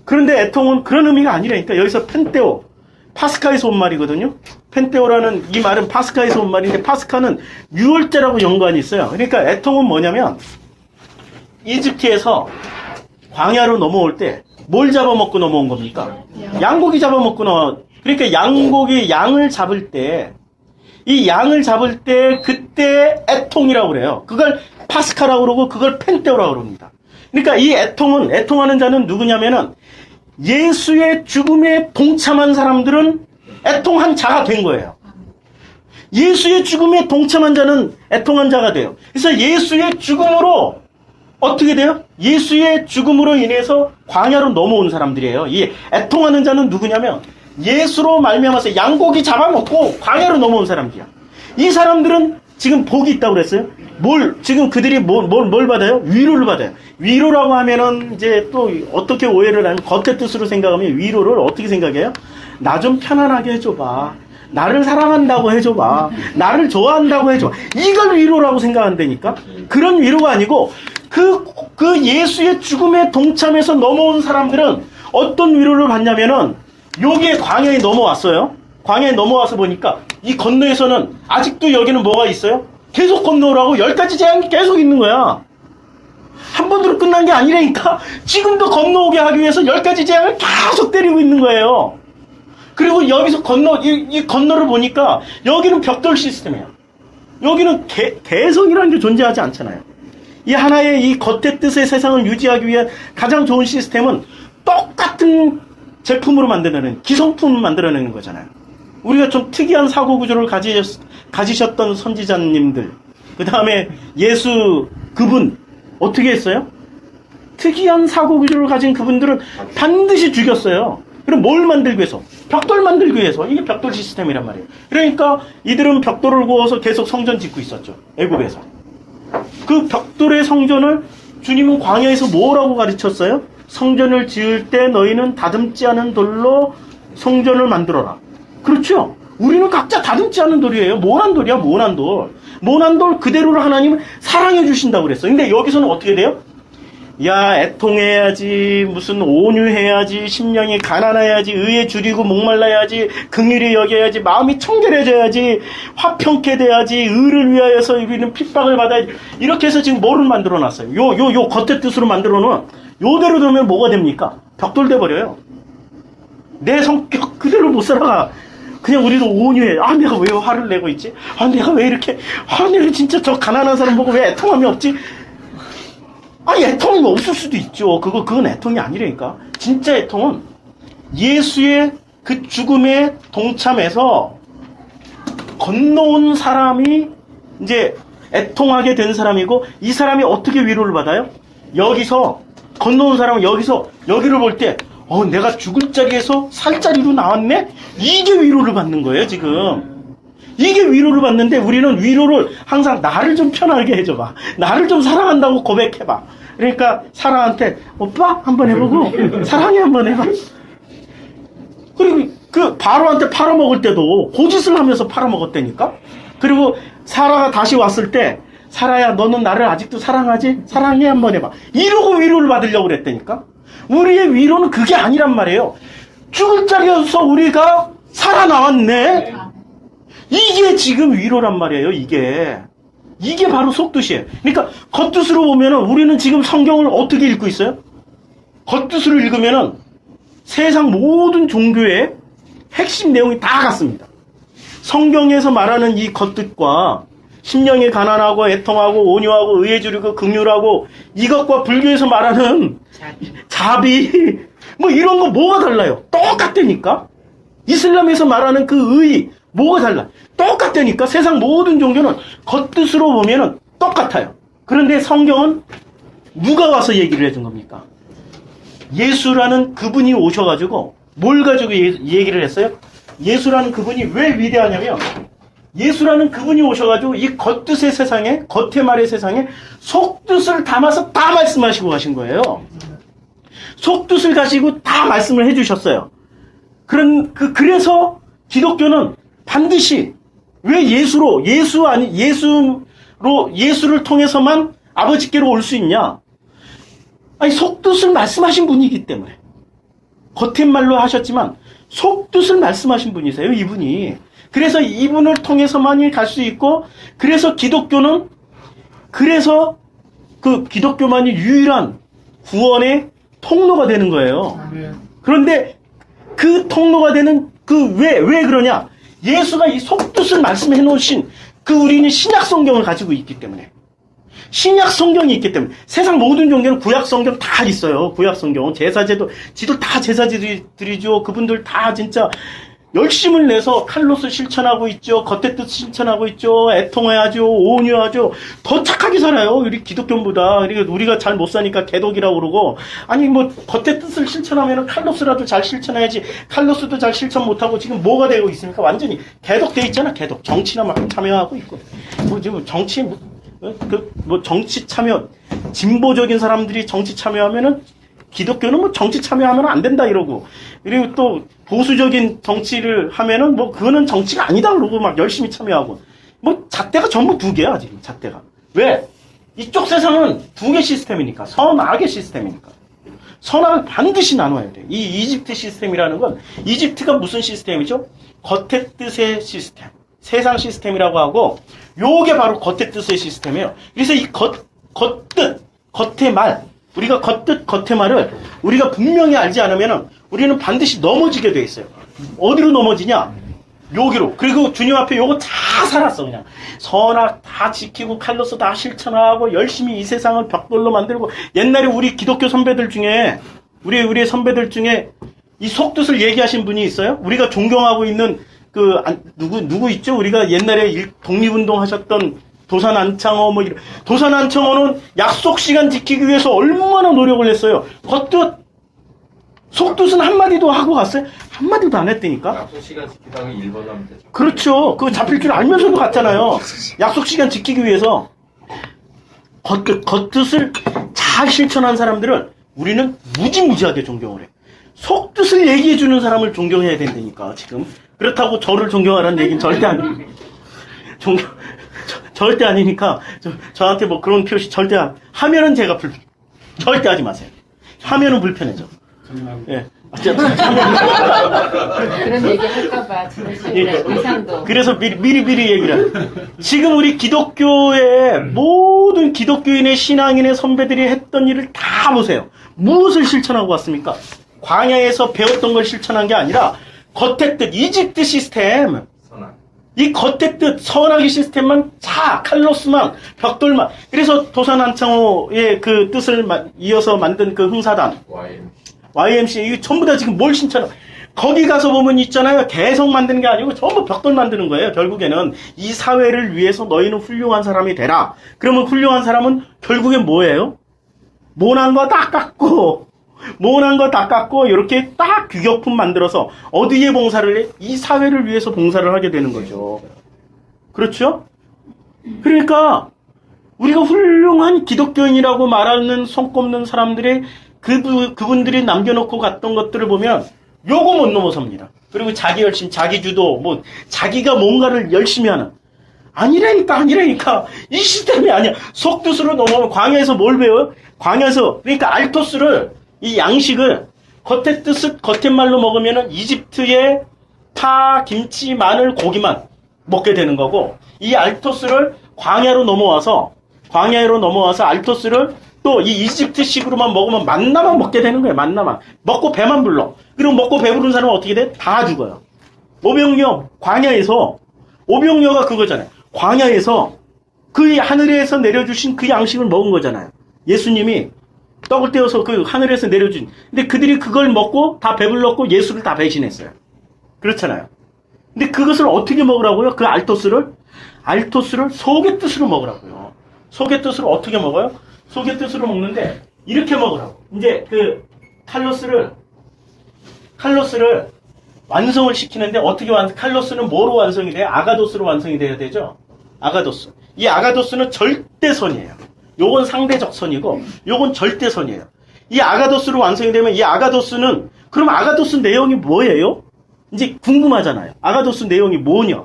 그런데 애통은 그런 의미가 아니라니까. 여기서 펜테오 파스카에서 온 말이거든요. 펜테오라는 이 말은 파스카에서 온 말인데 파스카는 유월절하고 연관이 있어요. 그러니까 애통은 뭐냐면 이집트에서 광야로 넘어올 때 뭘 잡아먹고 넘어온 겁니까? 양고기 잡아먹고 그러니까 양을 잡을 때 이 양을 잡을 때 그때 애통이라고 그래요. 그걸 파스카라고 그러고 그걸 펜테오라고 그럽니다. 그러니까 이 애통하는 자는 누구냐면은 예수의 죽음에 동참한 사람들은 애통한 자가 된 거예요. 예수의 죽음에 동참한 자는 애통한 자가 돼요. 그래서 예수의 죽음으로 어떻게 돼요? 예수의 죽음으로 인해서 광야로 넘어온 사람들이에요. 이 애통하는 자는 누구냐면 예수로 말미암아서 양고기 잡아먹고 광야로 넘어온 사람들이야. 이 사람들은 지금 복이 있다고 그랬어요. 지금 그들이 뭘 받아요? 위로를 받아요. 위로라고 하면은 이제 또 어떻게 오해를 하면 겉의 뜻으로 생각하면 위로를 어떻게 생각해요? 나 좀 편안하게 해줘봐. 나를 사랑한다고 해줘봐. 나를 좋아한다고 해줘봐. 이걸 위로라고 생각한다니까? 그런 위로가 아니고 그 예수의 죽음에 동참해서 넘어온 사람들은 어떤 위로를 받냐면은 여기에 광야에 넘어왔어요. 광야에 넘어와서 보니까 이 건너에서는 아직도 여기는 뭐가 있어요? 계속 건너오라고 10가지 재앙이 계속 있는 거야. 한 번으로 끝난 게 아니라니까 지금도 건너오게 하기 위해서 10가지 재앙을 계속 때리고 있는 거예요. 그리고 여기서 이 건너를 보니까 여기는 벽돌 시스템이야. 여기는 개성이라는 게 존재하지 않잖아요. 이 하나의 이 겉의 뜻의 세상을 유지하기 위한 가장 좋은 시스템은 똑같은 제품으로 만들어내는 기성품을 만들어내는 거잖아요. 우리가 좀 특이한 사고 구조를 가지셨던 선지자님들, 그 다음에 예수 그분 어떻게 했어요? 특이한 사고 구조를 가진 그분들은 반드시 죽였어요. 그럼 뭘 만들기 위해서? 벽돌 만들기 위해서. 이게 벽돌 시스템이란 말이에요. 그러니까 이들은 벽돌을 구워서 계속 성전 짓고 있었죠. 애굽에서. 그 벽돌의 성전을 주님은 광야에서 뭐라고 가르쳤어요? 성전을 지을 때 너희는 다듬지 않은 돌로 성전을 만들어라. 그렇죠? 우리는 각자 다듬지 않은 돌이에요. 모난 돌이야, 모난 돌. 모난 돌 그대로를 하나님은 사랑해 주신다고 그랬어요. 근데 여기서는 어떻게 돼요? 야, 애통해야지, 무슨 온유해야지, 심령이 가난해야지, 의에 줄이고 목말라야지, 긍휼히 여겨야지, 마음이 청결해져야지, 화평케 돼야지, 의를 위하여서 우리는 핍박을 받아야지. 이렇게 해서 지금 뭐를 만들어 놨어요? 요 겉의 뜻으로 만들어 놓은 요대로 되면 뭐가 됩니까? 벽돌 돼버려요. 내 성격 그대로 못 살아가. 그냥 우리도 온유해. 아, 내가 왜 화를 내고 있지? 아, 내가 왜 이렇게, 아, 내가 진짜 저 가난한 사람 보고 왜 애통함이 없지? 아니, 애통이 없을 수도 있죠. 그건 애통이 아니라니까. 진짜 애통은 예수의 그 죽음에 동참해서 건너온 사람이 이제 애통하게 된 사람이고, 이 사람이 어떻게 위로를 받아요? 여기서, 건너온 사람은 여기서, 여기를 볼 때, 내가 죽을 자리에서 살 자리로 나왔네? 이게 위로를 받는 거예요, 지금. 이게 위로를 받는데 우리는 위로를 항상 나를 좀 편하게 해줘봐. 나를 좀 사랑한다고 고백해봐. 그러니까 사랑한테 오빠 한번 해보고 사랑해 한번 해봐. 그리고 그 바로한테 팔아먹을 때도 고짓을 하면서 팔아먹었다니까. 그리고 사라가 다시 왔을 때 사라야 너는 나를 아직도 사랑하지? 사랑해 한번 해봐. 이러고 위로를 받으려고 그랬다니까. 우리의 위로는 그게 아니란 말이에요. 죽을 자리에서 우리가 살아나왔네. 이게 지금 위로란 말이에요. 이게 바로 속뜻이에요. 그러니까 겉뜻으로 보면은 우리는 지금 성경을 어떻게 읽고 있어요? 겉뜻으로 읽으면은 세상 모든 종교의 핵심 내용이 다 같습니다. 성경에서 말하는 이 겉뜻과 심령이 가난하고 애통하고 온유하고 의에 줄이고 긍휼하고 이것과 불교에서 말하는 자비 뭐 이런 거 뭐가 달라요? 똑같다니까. 이슬람에서 말하는 그 의 뭐가 달라? 똑같다니까. 세상 모든 종교는 겉뜻으로 보면은 똑같아요. 그런데 성경은 누가 와서 얘기를 해준 겁니까? 예수라는 그분이 오셔가지고 뭘 가지고 얘기를 했어요? 예수라는 그분이 왜 위대하냐면 예수라는 그분이 오셔가지고 이 겉뜻의 세상에, 겉의 말의 세상에 속뜻을 담아서 다 말씀하시고 가신 거예요. 속뜻을 가지고 다 말씀을 해주셨어요. 그래서 기독교는 반드시 왜 예수를 통해서만 아버지께로 올 수 있냐? 아니, 속뜻을 말씀하신 분이기 때문에. 겉의 말로 하셨지만 속뜻을 말씀하신 분이세요, 이분이. 그래서 이분을 통해서만이 갈 수 있고, 그래서 기독교만이 유일한 구원의 통로가 되는 거예요. 그런데 그 통로가 되는 왜 그러냐? 예수가 이 속뜻을 말씀해 놓으신 우리는 신약 성경을 가지고 있기 때문에. 신약 성경이 있기 때문에. 세상 모든 종교는 구약 성경 다 있어요. 구약 성경. 제사제도, 지도 다 제사제들이죠. 그분들 다 진짜 열심을 내서 칼로스 실천하고 있죠. 겉의 뜻 실천하고 있죠. 애통해야죠. 온유하죠. 더 착하게 살아요. 우리 기독교보다. 우리가 잘 못 사니까 개독이라고 그러고. 아니, 뭐, 겉의 뜻을 실천하면 칼로스라도 잘 실천해야지. 칼로스도 잘 실천 못하고 지금 뭐가 되고 있습니까? 완전히 개독돼 있잖아, 개독. 정치나 막 참여하고 있고. 뭐, 지금 정치, 정치 참여, 진보적인 사람들이 정치 참여하면은 기독교는 뭐 정치 참여하면 안 된다 이러고, 그리고 또 보수적인 정치를 하면은 뭐 그거는 정치가 아니다 그러고 막 열심히 참여하고, 뭐 잣대가 전부 두 개야 지금 잣대가. 왜? 이쪽 세상은 두 개 시스템이니까, 선악의 시스템이니까. 선악을 반드시 나눠야 돼. 이 이집트 시스템이라는 건, 이집트가 무슨 시스템이죠? 겉의 뜻의 시스템, 세상 시스템이라고 하고, 요게 바로 겉의 뜻의 시스템이에요. 그래서 이 겉뜻, 겉의 말, 우리가 겉뜻, 겉의 말을 우리가 분명히 알지 않으면 우리는 반드시 넘어지게 돼 있어요. 어디로 넘어지냐? 여기로. 그리고 주님 앞에 요거 다 살았어, 그냥. 선악 다 지키고, 칼로스 다 실천하고, 열심히 이 세상을 벽돌로 만들고, 옛날에 우리 기독교 선배들 중에, 우리의 선배들 중에 이 속뜻을 얘기하신 분이 있어요? 우리가 존경하고 있는 누구 있죠? 우리가 옛날에 독립운동 하셨던 도산 안창호 도산 안창호는 약속 시간 지키기 위해서 얼마나 노력을 했어요. 겉뜻, 속뜻은 한마디도 하고 갔어요? 한마디도 안 했다니까? 약속 시간 지키다가 1번 하면 되죠. 그렇죠. 그거 잡힐 줄 알면서도 갔잖아요. 약속 시간 지키기 위해서. 겉뜻을 잘 실천한 사람들을 우리는 무지무지하게 존경을 해. 속뜻을 얘기해주는 사람을 존경해야 된다니까, 지금. 그렇다고 저를 존경하라는 얘기는 절대 아니에요. 절대 아니니까, 저한테 뭐 그런 표시 절대 하면은 제가 절대 하지 마세요. 하면은 불편해져. 예. 그런 얘기 할까봐 의상도. 그래서 미리 얘기를 해요. 지금 우리 기독교의 모든 기독교인의 신앙인의 선배들이 했던 일을 다 보세요. 무엇을 실천하고 왔습니까? 광야에서 배웠던 걸 실천한 게 아니라 겉의 뜻, 이집트 시스템. 이 겉의 뜻, 선악의 시스템만 칼로스만, 벽돌만. 그래서 도산한창호의 그 뜻을 이어서 만든 그 흥사단. YMCA, 이거 전부 다 지금 뭘 신청해? 거기 가서 보면 있잖아요. 개성 만드는 게 아니고 전부 벽돌 만드는 거예요. 결국에는 이 사회를 위해서 너희는 훌륭한 사람이 되라. 그러면 훌륭한 사람은 결국엔 뭐예요? 모난 거 다 깎고, 이렇게 딱 규격품 만들어서 어디에 봉사를 해? 이 사회를 위해서 봉사를 하게 되는 거죠. 그렇죠? 그러니까, 우리가 훌륭한 기독교인이라고 말하는 손꼽는 사람들의 그분들이 남겨놓고 갔던 것들을 보면 요거 못 넘어섭니다. 그리고 자기 열심, 자기 주도, 자기가 뭔가를 열심히 하는. 아니라니까. 이 시스템이 아니야. 속뜻으로 넘어오면 광야에서 뭘 배워요? 광야에서, 그러니까 알토스를, 이 양식을 겉의 뜻을 겉의 말로 먹으면은 이집트의 파, 김치, 마늘, 고기만 먹게 되는 거고, 이 알토스를 광야로 넘어와서 알토스를 또 이 이집트식으로만 먹으면 만나만 먹게 되는 거예요. 만나만. 먹고 배만 불러. 그리고 먹고 배부른 사람은 어떻게 돼? 다 죽어요. 오병이어가 그거잖아요. 광야에서 그 하늘에서 내려주신 그 양식을 먹은 거잖아요. 예수님이 떡을 떼어서 그 하늘에서 내려준. 근데 그들이 그걸 먹고 다 배불렀고 예수를 다 배신했어요. 그렇잖아요. 근데 그것을 어떻게 먹으라고요? 그 알토스를 속의 뜻으로 먹으라고요. 속의 뜻으로 어떻게 먹어요? 속의 뜻으로 먹는데 이렇게 먹으라고. 이제 그 칼로스를 완성을 시키는데 어떻게 칼로스는 뭐로 완성이 돼요? 아가도스로 완성이 돼야 되죠. 아가도스. 이 아가도스는 절대선이에요. 요건 상대적 선이고 요건 절대선이에요. 이 아가도스로 완성이 되면 그럼 아가도스 내용이 뭐예요? 이제 궁금하잖아요. 아가도스 내용이 뭐냐?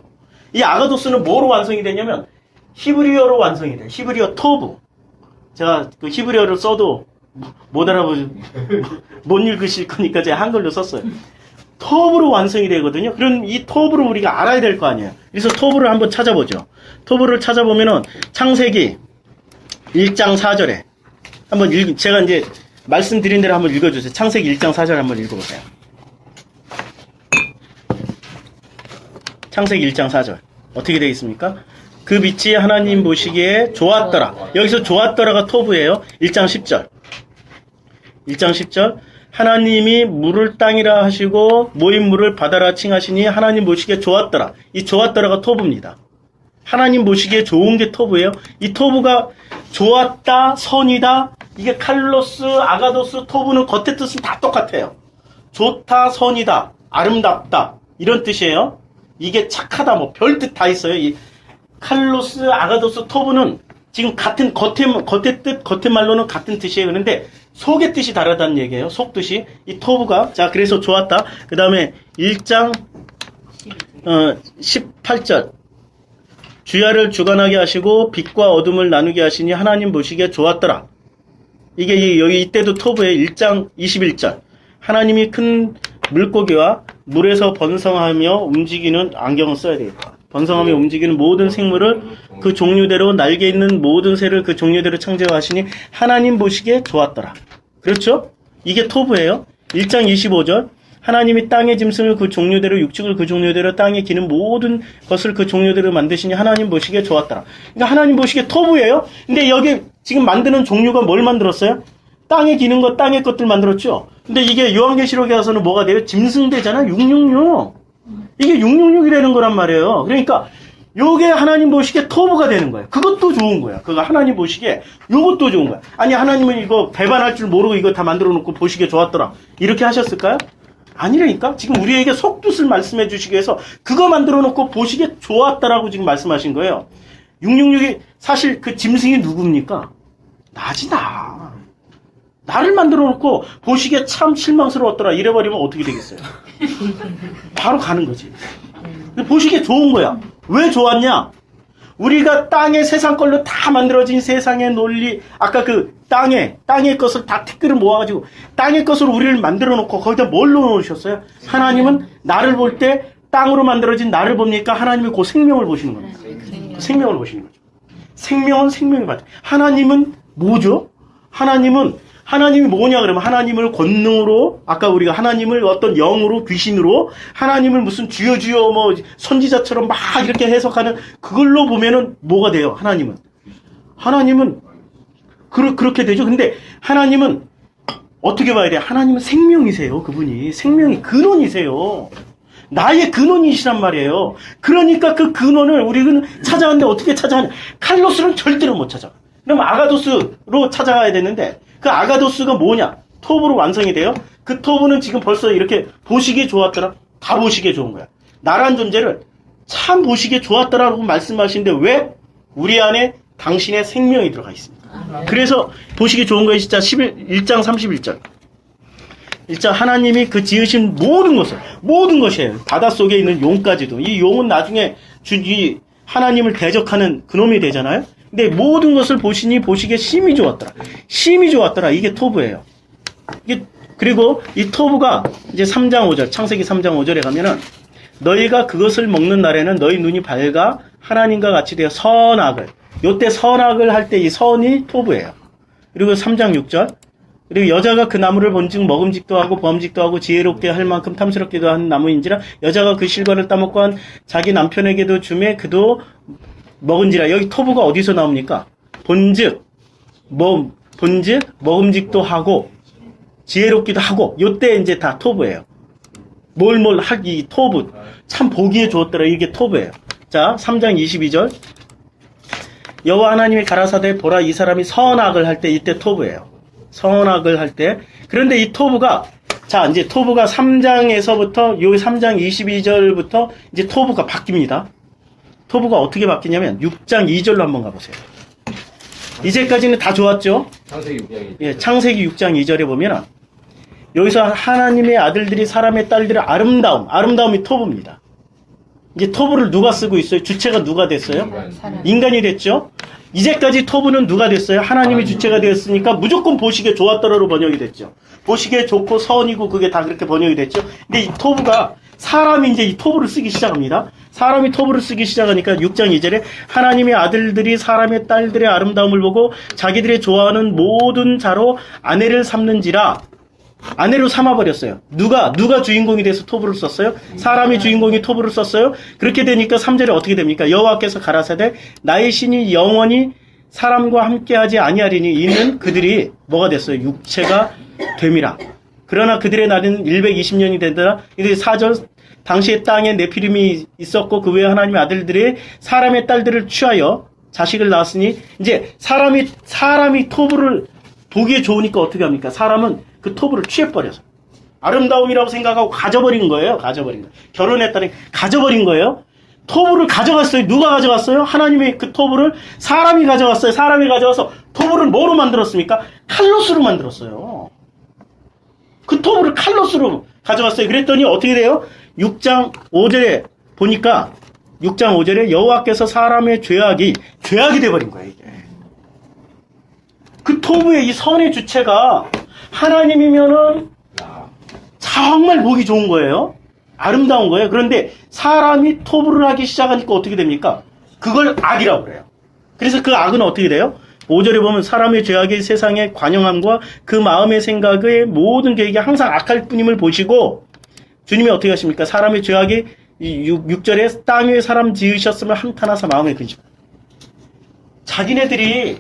이 아가도스는 뭐로 완성이 되냐면 히브리어로 완성이 돼요. 히브리어 토브. 제가 그 히브리어를 써도 못 읽으실 거니까 제가 한글로 썼어요. 토브로 완성이 되거든요. 그럼 이 토브를 우리가 알아야 될 거 아니에요. 그래서 토브를 한번 찾아보죠. 토브를 찾아보면은 창세기 1장 4절에 한번 제가 이제 말씀드린 대로 한번 읽어주세요. 창세기 1장 4절 한번 읽어보세요. 창세기 1장 4절. 어떻게 되어 있습니까? 그 빛이 하나님 보시기에 좋았더라. 여기서 좋았더라가 토브예요. 1장 10절. 1장 10절. 하나님이 물을 땅이라 하시고 모인 물을 바다라 칭하시니 하나님 보시기에 좋았더라. 이 좋았더라가 토브입니다. 하나님 보시기에 좋은 게 토브예요. 이 토브가 좋았다, 선이다. 이게 칼로스, 아가도스, 토브는 겉의 뜻은 다 똑같아요. 좋다, 선이다, 아름답다. 이런 뜻이에요. 이게 착하다, 별 뜻 다 있어요. 이 칼로스, 아가도스, 토브는 지금 같은 겉의 뜻, 겉의 말로는 같은 뜻이에요. 그런데 속의 뜻이 다르다는 얘기예요. 속뜻이. 이 토브가. 자, 그래서 좋았다. 그 다음에 1장 18절. 주야를 주관하게 하시고 빛과 어둠을 나누게 하시니 하나님 보시기에 좋았더라. 이게 여기 이때도 토브의 1장 21절. 하나님이 큰 물고기와 물에서 번성하며 움직이는 안경을 써야 되겠다. 번성하며 움직이는 모든 생물을 그 종류대로 날개 있는 모든 새를 그 종류대로 창조하시니 하나님 보시기에 좋았더라. 그렇죠? 이게 토브예요. 1장 25절. 하나님이 땅의 짐승을 그 종류대로 육축을 그 종류대로 땅에 기는 모든 것을 그 종류대로 만드시니 하나님 보시기에 좋았더라. 그러니까 하나님 보시기에 토브예요. 근데 여기 지금 만드는 종류가 뭘 만들었어요? 땅에 기는 것, 땅의 것들 만들었죠. 근데 이게 요한계시록에 가서는 뭐가 돼요? 짐승되잖아. 666. 이게 666이라는 거란 말이에요. 그러니까 요게 하나님 보시기에 토브가 되는 거예요. 그것도 좋은 거야. 그거 하나님 보시기에 요것도 좋은 거야. 아니 하나님은 이거 배반할 줄 모르고 이거 다 만들어 놓고 보시기에 좋았더라. 이렇게 하셨을까요? 아니라니까. 지금 우리에게 속뜻을 말씀해 주시기 위해서 그거 만들어 놓고 보시기에 좋았다라고 지금 말씀하신 거예요. 666이 사실 그 짐승이 누굽니까? 나지 나. 나를 만들어 놓고 보시기에 참 실망스러웠더라 이래버리면 어떻게 되겠어요? 바로 가는 거지. 근데 보시기에 좋은 거야. 왜 좋았냐? 우리가 땅의 세상 걸로 다 만들어진 세상의 논리, 아까 그 땅의 것을 다 티끌을 모아가지고 땅의 것으로 우리를 만들어 놓고 거기다 뭘 넣어놓으셨어요? 하나님은 나를 볼 때 땅으로 만들어진 나를 봅니까? 하나님이 그 생명을 보시는 겁니다. 그 생명을 보시는 거죠. 생명은 생명이 받죠. 하나님은 뭐죠? 하나님이 뭐냐 그러면 하나님을 권능으로, 아까 우리가 하나님을 어떤 영으로, 귀신으로, 하나님을 무슨 주여 뭐 선지자처럼 막 이렇게 해석하는 그걸로 보면은 뭐가 돼요? 하나님은 그렇게 되죠. 근데 하나님은 어떻게 봐야 돼? 하나님은 생명이세요. 그분이 생명이 근원이세요. 나의 근원이시란 말이에요. 그러니까 그 근원을 우리는 찾아가는데 어떻게 찾아가냐? 칼로스는 절대로 못 찾아. 그럼 아가도스로 찾아가야 되는데 그 아가도스가 뭐냐? 토브로 완성이 돼요. 그 토브는 지금 벌써 이렇게 보시기에 좋았더라. 다 보시기에 좋은 거야. 나란 존재를 참 보시기에 좋았더라라고 말씀하시는데 왜? 우리 안에 당신의 생명이 들어가 있습니다. 그래서 보시기 좋은 거예요. 진짜 1장 31절. 진짜 하나님이 그 지으신 모든 것이에요. 바닷속에 있는 용까지도. 이 용은 나중에 이 하나님을 대적하는 그놈이 되잖아요. 근데 모든 것을 보시니 보시기에 심히 좋았더라. 이게 토브예요. 그리고 이 토브가 이제 3장 5절, 창세기 3장 5절에 가면은 너희가 그것을 먹는 날에는 너희 눈이 밝아 하나님과 같이 되어 선악을. 요때 선악을 할 때 이 선이 토브예요. 그리고 3장 6절. 그리고 여자가 그 나무를 본즉 먹음직도 하고 범직도 하고 지혜롭게 할 만큼 탐스럽기도 한 나무인지라 여자가 그 실과를 따먹고 한 자기 남편에게도 주매 그도 먹은지라. 여기 토브가 어디서 나옵니까? 본즉 먹음직도 하고 지혜롭기도 하고 요때 이제 다 토브예요. 이 토브 참 보기에 좋았더라. 이게 토브예요. 자, 3장 22절. 여호와 하나님이 가라사대 보라 이 사람이 선악을 할 때 이때 토브예요. 선악을 할 때. 그런데 이 토브가 이제 토브가 3장에서부터 요 3장 22절부터 이제 토브가 바뀝니다. 토브가 어떻게 바뀌냐면 6장 2절로 한번 가보세요. 이제까지는 다 좋았죠? 창세기 6장이. 예, 창세기 6장 2절에 보면 여기서 하나님의 아들들이 사람의 딸들의 아름다움이 토브입니다. 이제 토브를 누가 쓰고 있어요? 주체가 누가 됐어요? 인간이 됐죠? 이제까지 토브는 누가 됐어요? 하나님이 주체가 되었으니까 무조건 보시기에 좋았더라로 번역이 됐죠. 보시기에 좋고 선이고 그게 다 그렇게 번역이 됐죠. 근데 이 토브가 사람이 이제 이 토브를 쓰기 시작합니다. 사람이 토브를 쓰기 시작하니까 6장 2절에 하나님의 아들들이 사람의 딸들의 아름다움을 보고 자기들의 좋아하는 모든 자로 아내를 삼는지라. 아내로 삼아버렸어요. 누가 주인공이 돼서 토브를 썼어요? 사람이 주인공이 토브를 썼어요? 그렇게 되니까 3절에 어떻게 됩니까? 여호와께서 가라사대 나의 신이 영원히 사람과 함께하지 아니하리니 이는 그들이 뭐가 됐어요? 육체가 됨이라. 그러나 그들의 날은 120년이 되더라. 이제 4절 당시에 땅에 네피림이 있었고 그 외에 하나님의 아들들이 사람의 딸들을 취하여 자식을 낳았으니 이제 사람이 토브를 보기에 좋으니까 어떻게 합니까? 사람은 그 토브를 취해버려서 아름다움이라고 생각하고 가져버린 거예요. 결혼했다니 가져버린 거예요. 토브를 가져갔어요. 누가 가져갔어요? 하나님이 그 토브를 사람이 가져갔어요. 사람이 가져가서 토브를 뭐로 만들었습니까? 칼로스로 만들었어요. 그 토브를 칼로스로 가져갔어요. 그랬더니 어떻게 돼요? 6장 5절에 보니까 6장 5절에 여호와께서 사람의 죄악이 돼버린 거예요. 이게. 그 토브의 이 선의 주체가 하나님이면은 정말 보기 좋은 거예요. 아름다운 거예요. 그런데 사람이 토브를 하기 시작하니까 어떻게 됩니까? 그걸 악이라고 그래요. 그래서 그 악은 어떻게 돼요? 5절에 보면 사람의 죄악이 세상의 관영함과 그 마음의 생각의 모든 계획이 항상 악할 뿐임을 보시고 주님이 어떻게 하십니까? 사람의 죄악이 6절에 땅 위에 사람 지으셨음을 한탄하사 마음에 근심. 자기네들이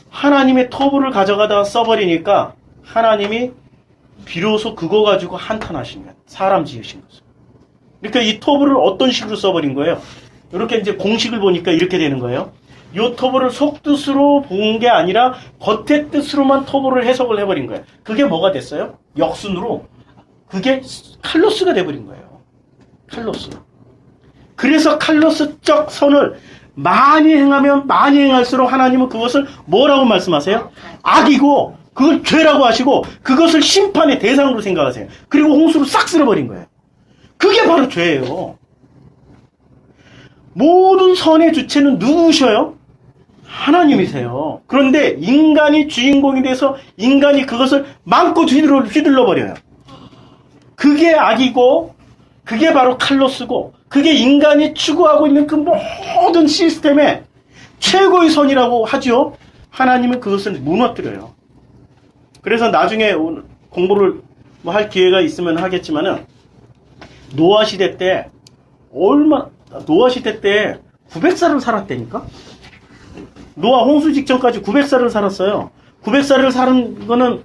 하나님의 토브를 가져가다가 써버리니까 하나님이 비로소 그거 가지고 한탄하신 거예요. 사람 지으신 것을. 그러니까 이 토브를 어떤 식으로 써버린 거예요? 이렇게 이제 공식을 보니까 이렇게 되는 거예요. 이 토브를 속뜻으로 본 게 아니라 겉의 뜻으로만 토브를 해석을 해버린 거예요. 그게 뭐가 됐어요? 역순으로. 그게 칼로스가 돼버린 거예요. 칼로스. 그래서 칼로스적 선을 많이 행하면 많이 행할수록 하나님은 그것을 뭐라고 말씀하세요? 악이고 그걸 죄라고 하시고 그것을 심판의 대상으로 생각하세요. 그리고 홍수로 싹 쓸어버린 거예요. 그게 바로 죄예요. 모든 선의 주체는 누구셔요? 하나님이세요. 그런데 인간이 주인공이 돼서 인간이 그것을 마음껏 휘둘러 버려요. 그게 악이고 그게 바로 칼로 쓰고 그게 인간이 추구하고 있는 그 모든 시스템의 최고의 선이라고 하죠. 하나님은 그것을 무너뜨려요. 그래서 나중에 공부를 뭐 할 기회가 있으면 하겠지만은 노아 시대 때 900살을 살았다니까? 노아 홍수 직전까지 900살을 살았어요. 900살을 사는 거는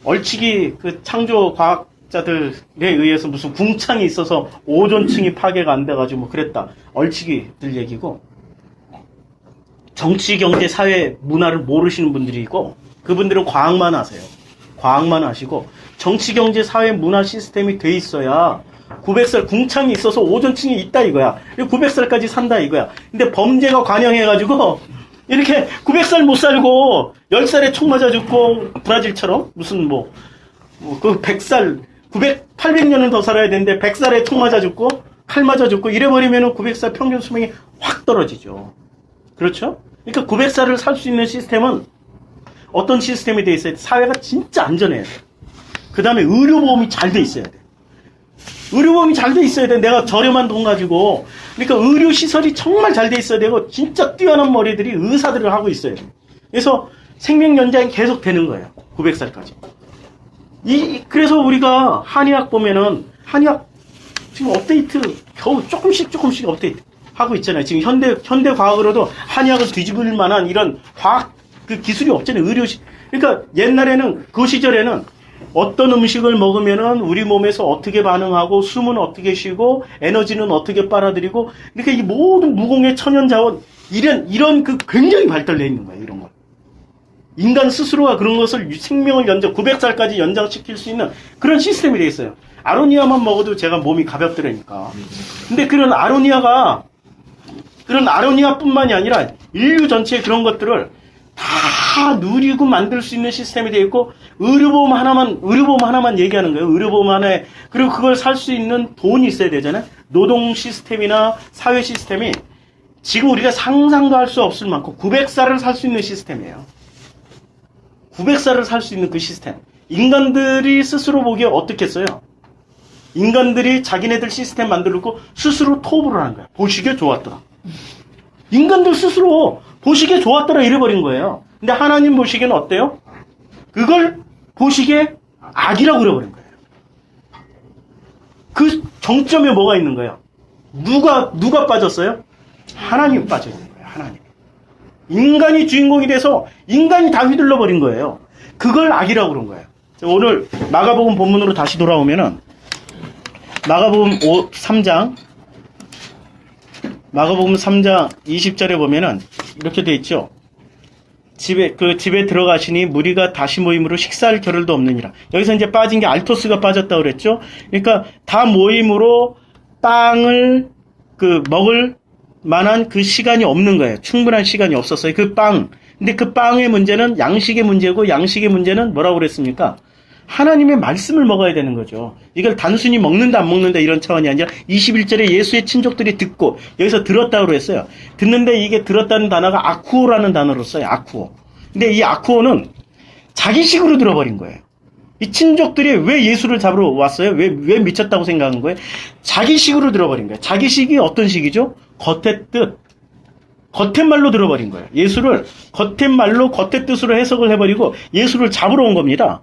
얼치기 창조 과학자들에 의해서 무슨 궁창이 있어서 오존층이 파괴가 안 돼가지고 뭐 그랬다. 얼치기들 얘기고. 정치, 경제, 사회, 문화를 모르시는 분들이 있고 그분들은 과학만 하세요. 과학만 하시고 정치, 경제, 사회, 문화 시스템이 돼 있어야 900살 궁창이 있어서 오존층이 있다 이거야. 900살까지 산다 이거야. 근데 범죄가 관영해가지고 이렇게 900살 못 살고 10살에 총 맞아 죽고 브라질처럼 무슨 그 100살 800년은 더 살아야 되는데 100살에 총 맞아 죽고 칼 맞아 죽고 이래버리면 900살 평균 수명이 확 떨어지죠. 그렇죠? 그러니까 900살을 살 수 있는 시스템은 어떤 시스템이 돼 있어야 돼? 사회가 진짜 안전해야 돼. 그 다음에 의료보험이 잘 돼 있어야 돼. 의료보험이 잘 돼 있어야 돼. 내가 저렴한 돈 가지고. 그러니까 의료시설이 정말 잘 돼 있어야 되고 진짜 뛰어난 머리들이 의사들을 하고 있어야 돼. 그래서 생명 연장이 계속 되는 거예요. 900살까지. 그래서 우리가 한의학 보면은 한의학 지금 업데이트 겨우 조금씩 업데이트 하고 있잖아요. 지금 현대 과학으로도 한의학을 뒤집을 만한 이런 과학 그 기술이 없잖아요. 그러니까 옛날에는 그 시절에는 어떤 음식을 먹으면은 우리 몸에서 어떻게 반응하고 숨은 어떻게 쉬고 에너지는 어떻게 빨아들이고 그러니까 이 모든 무공의 천연 자원 이런 그 굉장히 발달되어 있는 거예요. 이런 거. 인간 스스로가 그런 것을 생명을 900살까지 연장시킬 수 있는 그런 시스템이 되어 있어요. 아로니아만 먹어도 제가 몸이 가볍더라니까. 근데 그런 아로니아뿐만이 아니라 인류 전체의 그런 것들을 다 누리고 만들 수 있는 시스템이 되어 있고 의료보험 하나만 얘기하는 거예요. 의료보험 하나에 그리고 그걸 살 수 있는 돈이 있어야 되잖아요. 노동 시스템이나 사회 시스템이 지금 우리가 상상도 할 수 없을 만큼 900살을 살 수 있는 시스템이에요. 900살을 살 수 있는 그 시스템. 인간들이 스스로 보기에 어떻겠어요? 인간들이 자기네들 시스템 만들고 스스로 토부를 하는 거야. 보시기에 좋았더라. 인간들 스스로 보시기에 좋았더라 이래버린 거예요. 근데 하나님 보시기에는 어때요? 그걸 보시기에 악이라고 그래버린 거예요. 그 정점에 뭐가 있는 거예요? 누가 빠졌어요? 하나님 빠져 있는 거예요. 하나님. 인간이 주인공이 돼서 인간이 다 휘둘러 버린 거예요. 그걸 악이라고 그런 거예요. 오늘 마가복음 본문으로 다시 돌아오면은 마가복음 3장 20절에 보면은 이렇게 돼 있죠. 집에 들어가시니 무리가 다시 모임으로 식사할 겨를도 없느니라. 여기서 이제 빠진 게 알토스가 빠졌다고 그랬죠. 그러니까 다 모임으로 빵을 먹을 만한 그 시간이 없는 거예요. 충분한 시간이 없었어요. 그 빵. 근데 그 빵의 문제는 양식의 문제고 양식의 문제는 뭐라고 그랬습니까? 하나님의 말씀을 먹어야 되는 거죠. 이걸 단순히 먹는다 안 먹는다 이런 차원이 아니라 21절에 예수의 친족들이 듣고 여기서 들었다고 했어요. 듣는데 이게 들었다는 단어가 아쿠오라는 단어로 써요. 아쿠오. 근데 이 아쿠오는 자기식으로 들어버린 거예요. 이 친족들이 왜 예수를 잡으러 왔어요? 왜 미쳤다고 생각한 거예요? 자기식으로 들어버린 거예요. 자기식이 어떤 식이죠? 겉의 뜻. 겉의 말로 들어버린 거예요. 예수를 겉의 말로 겉의 뜻으로 해석을 해버리고 예수를 잡으러 온 겁니다.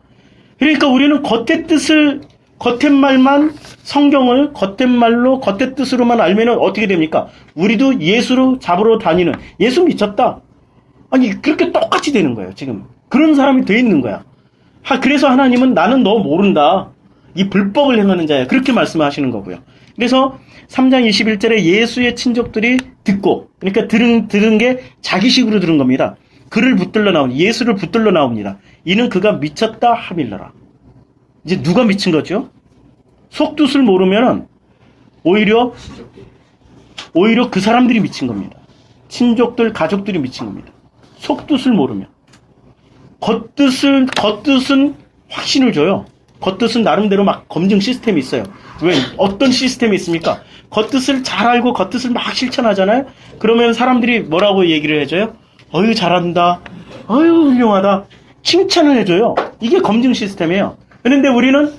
그러니까 우리는 겉의 뜻을, 겉의 말만, 성경을 겉의 말로, 겉의 뜻으로만 알면은 어떻게 됩니까? 우리도 예수로 잡으러 다니는, 예수 미쳤다. 아니, 그렇게 똑같이 되는 거예요, 지금. 그런 사람이 돼 있는 거야. 그래서 하나님은 나는 너 모른다. 이 불법을 행하는 자야. 그렇게 말씀하시는 거고요. 그래서 3장 21절에 예수의 친족들이 듣고, 그러니까 들은 게 자기식으로 들은 겁니다. 예수를 붙들러 나옵니다. 이는 그가 미쳤다 하밀러라. 이제 누가 미친 거죠? 속뜻을 모르면은 오히려 오히려 그 사람들이 미친 겁니다. 친족들, 가족들이 미친 겁니다. 속뜻을 모르면. 겉뜻은 확신을 줘요. 겉뜻은 나름대로 막 검증 시스템이 있어요. 왜? 어떤 시스템이 있습니까? 겉뜻을 잘 알고 겉뜻을 막 실천하잖아요? 그러면 사람들이 뭐라고 얘기를 해줘요? 어휴, 잘한다. 어휴, 훌륭하다. 칭찬을 해줘요. 이게 검증 시스템이에요. 그런데 우리는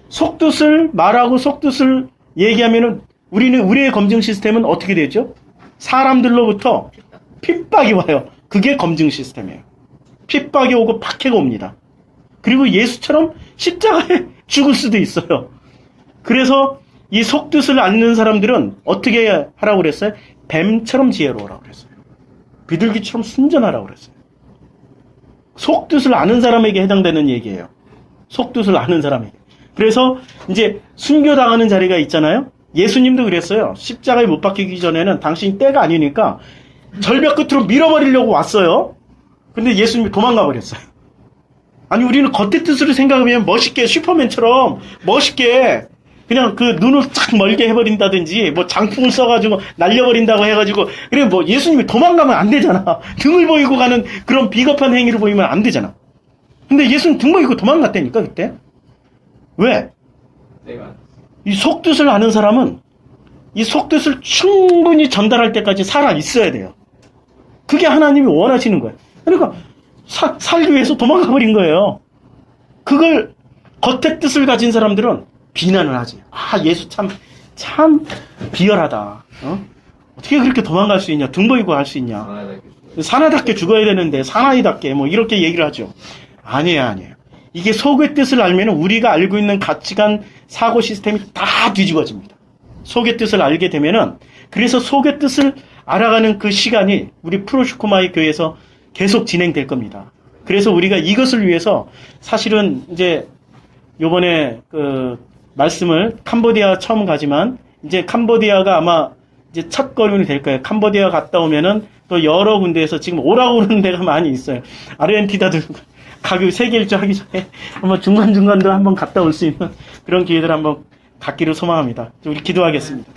속뜻을 말하고 속뜻을 얘기하면은 우리의 검증 시스템은 어떻게 되죠? 사람들로부터 핍박이 와요. 그게 검증 시스템이에요. 핍박이 오고 박해가 옵니다. 그리고 예수처럼 십자가에 죽을 수도 있어요. 그래서 이 속뜻을 아는 사람들은 어떻게 하라고 그랬어요? 뱀처럼 지혜로우라고 그랬어요. 비둘기처럼 순전하라고 그랬어요. 속뜻을 아는 사람에게 해당되는 얘기예요. 속뜻을 아는 사람에게. 그래서 이제 순교당하는 자리가 있잖아요. 예수님도 그랬어요. 십자가에 못 박히기 전에는 당신 때가 아니니까 절벽 끝으로 밀어버리려고 왔어요. 근데 예수님이 도망가 버렸어요. 아니, 우리는 겉의 뜻으로 생각하면 멋있게 슈퍼맨처럼 멋있게 그냥 그 눈을 쫙 멀게 해버린다든지 뭐 장풍을 써가지고 날려버린다고 해가지고 그래 뭐 예수님이 도망가면 안 되잖아. 등을 보이고 가는 그런 비겁한 행위를 보이면 안 되잖아. 근데 예수는 등 보이고 도망갔다니까 그때. 왜? 내가 이 속뜻을 아는 사람은 이 속뜻을 충분히 전달할 때까지 살아 있어야 돼요. 그게 하나님이 원하시는 거예요. 그러니까 살기 위해서 도망가 버린 거예요. 그걸 겉의 뜻을 가진 사람들은 비난을 하지. 아, 예수 참 비열하다. 어떻게 그렇게 도망갈 수 있냐? 등 보이고 할 수 있냐? 사나이답게 죽어야 되는데 사나이답게 뭐 이렇게 얘기를 하죠. 아니에요. 이게 속의 뜻을 알면 우리가 알고 있는 가치관, 사고 시스템이 다 뒤집어집니다. 속의 뜻을 알게 되면은 그래서 속의 뜻을 알아가는 그 시간이 우리 프로슈코마이 교회에서 계속 진행될 겁니다. 그래서 우리가 이것을 위해서 사실은 이제 요번에 그 말씀을 캄보디아 처음 가지만 이제 캄보디아가 아마 이제 첫 걸음이 될 거예요. 캄보디아 갔다 오면은 또 여러 군데에서 지금 오라고 그러는 데가 많이 있어요. 아르헨티나도 가기 세계 일주 하기 전에 한번 중간중간도 한번 갔다 올 수 있는 그런 기회들 한번 갖기를 소망합니다. 우리 기도하겠습니다.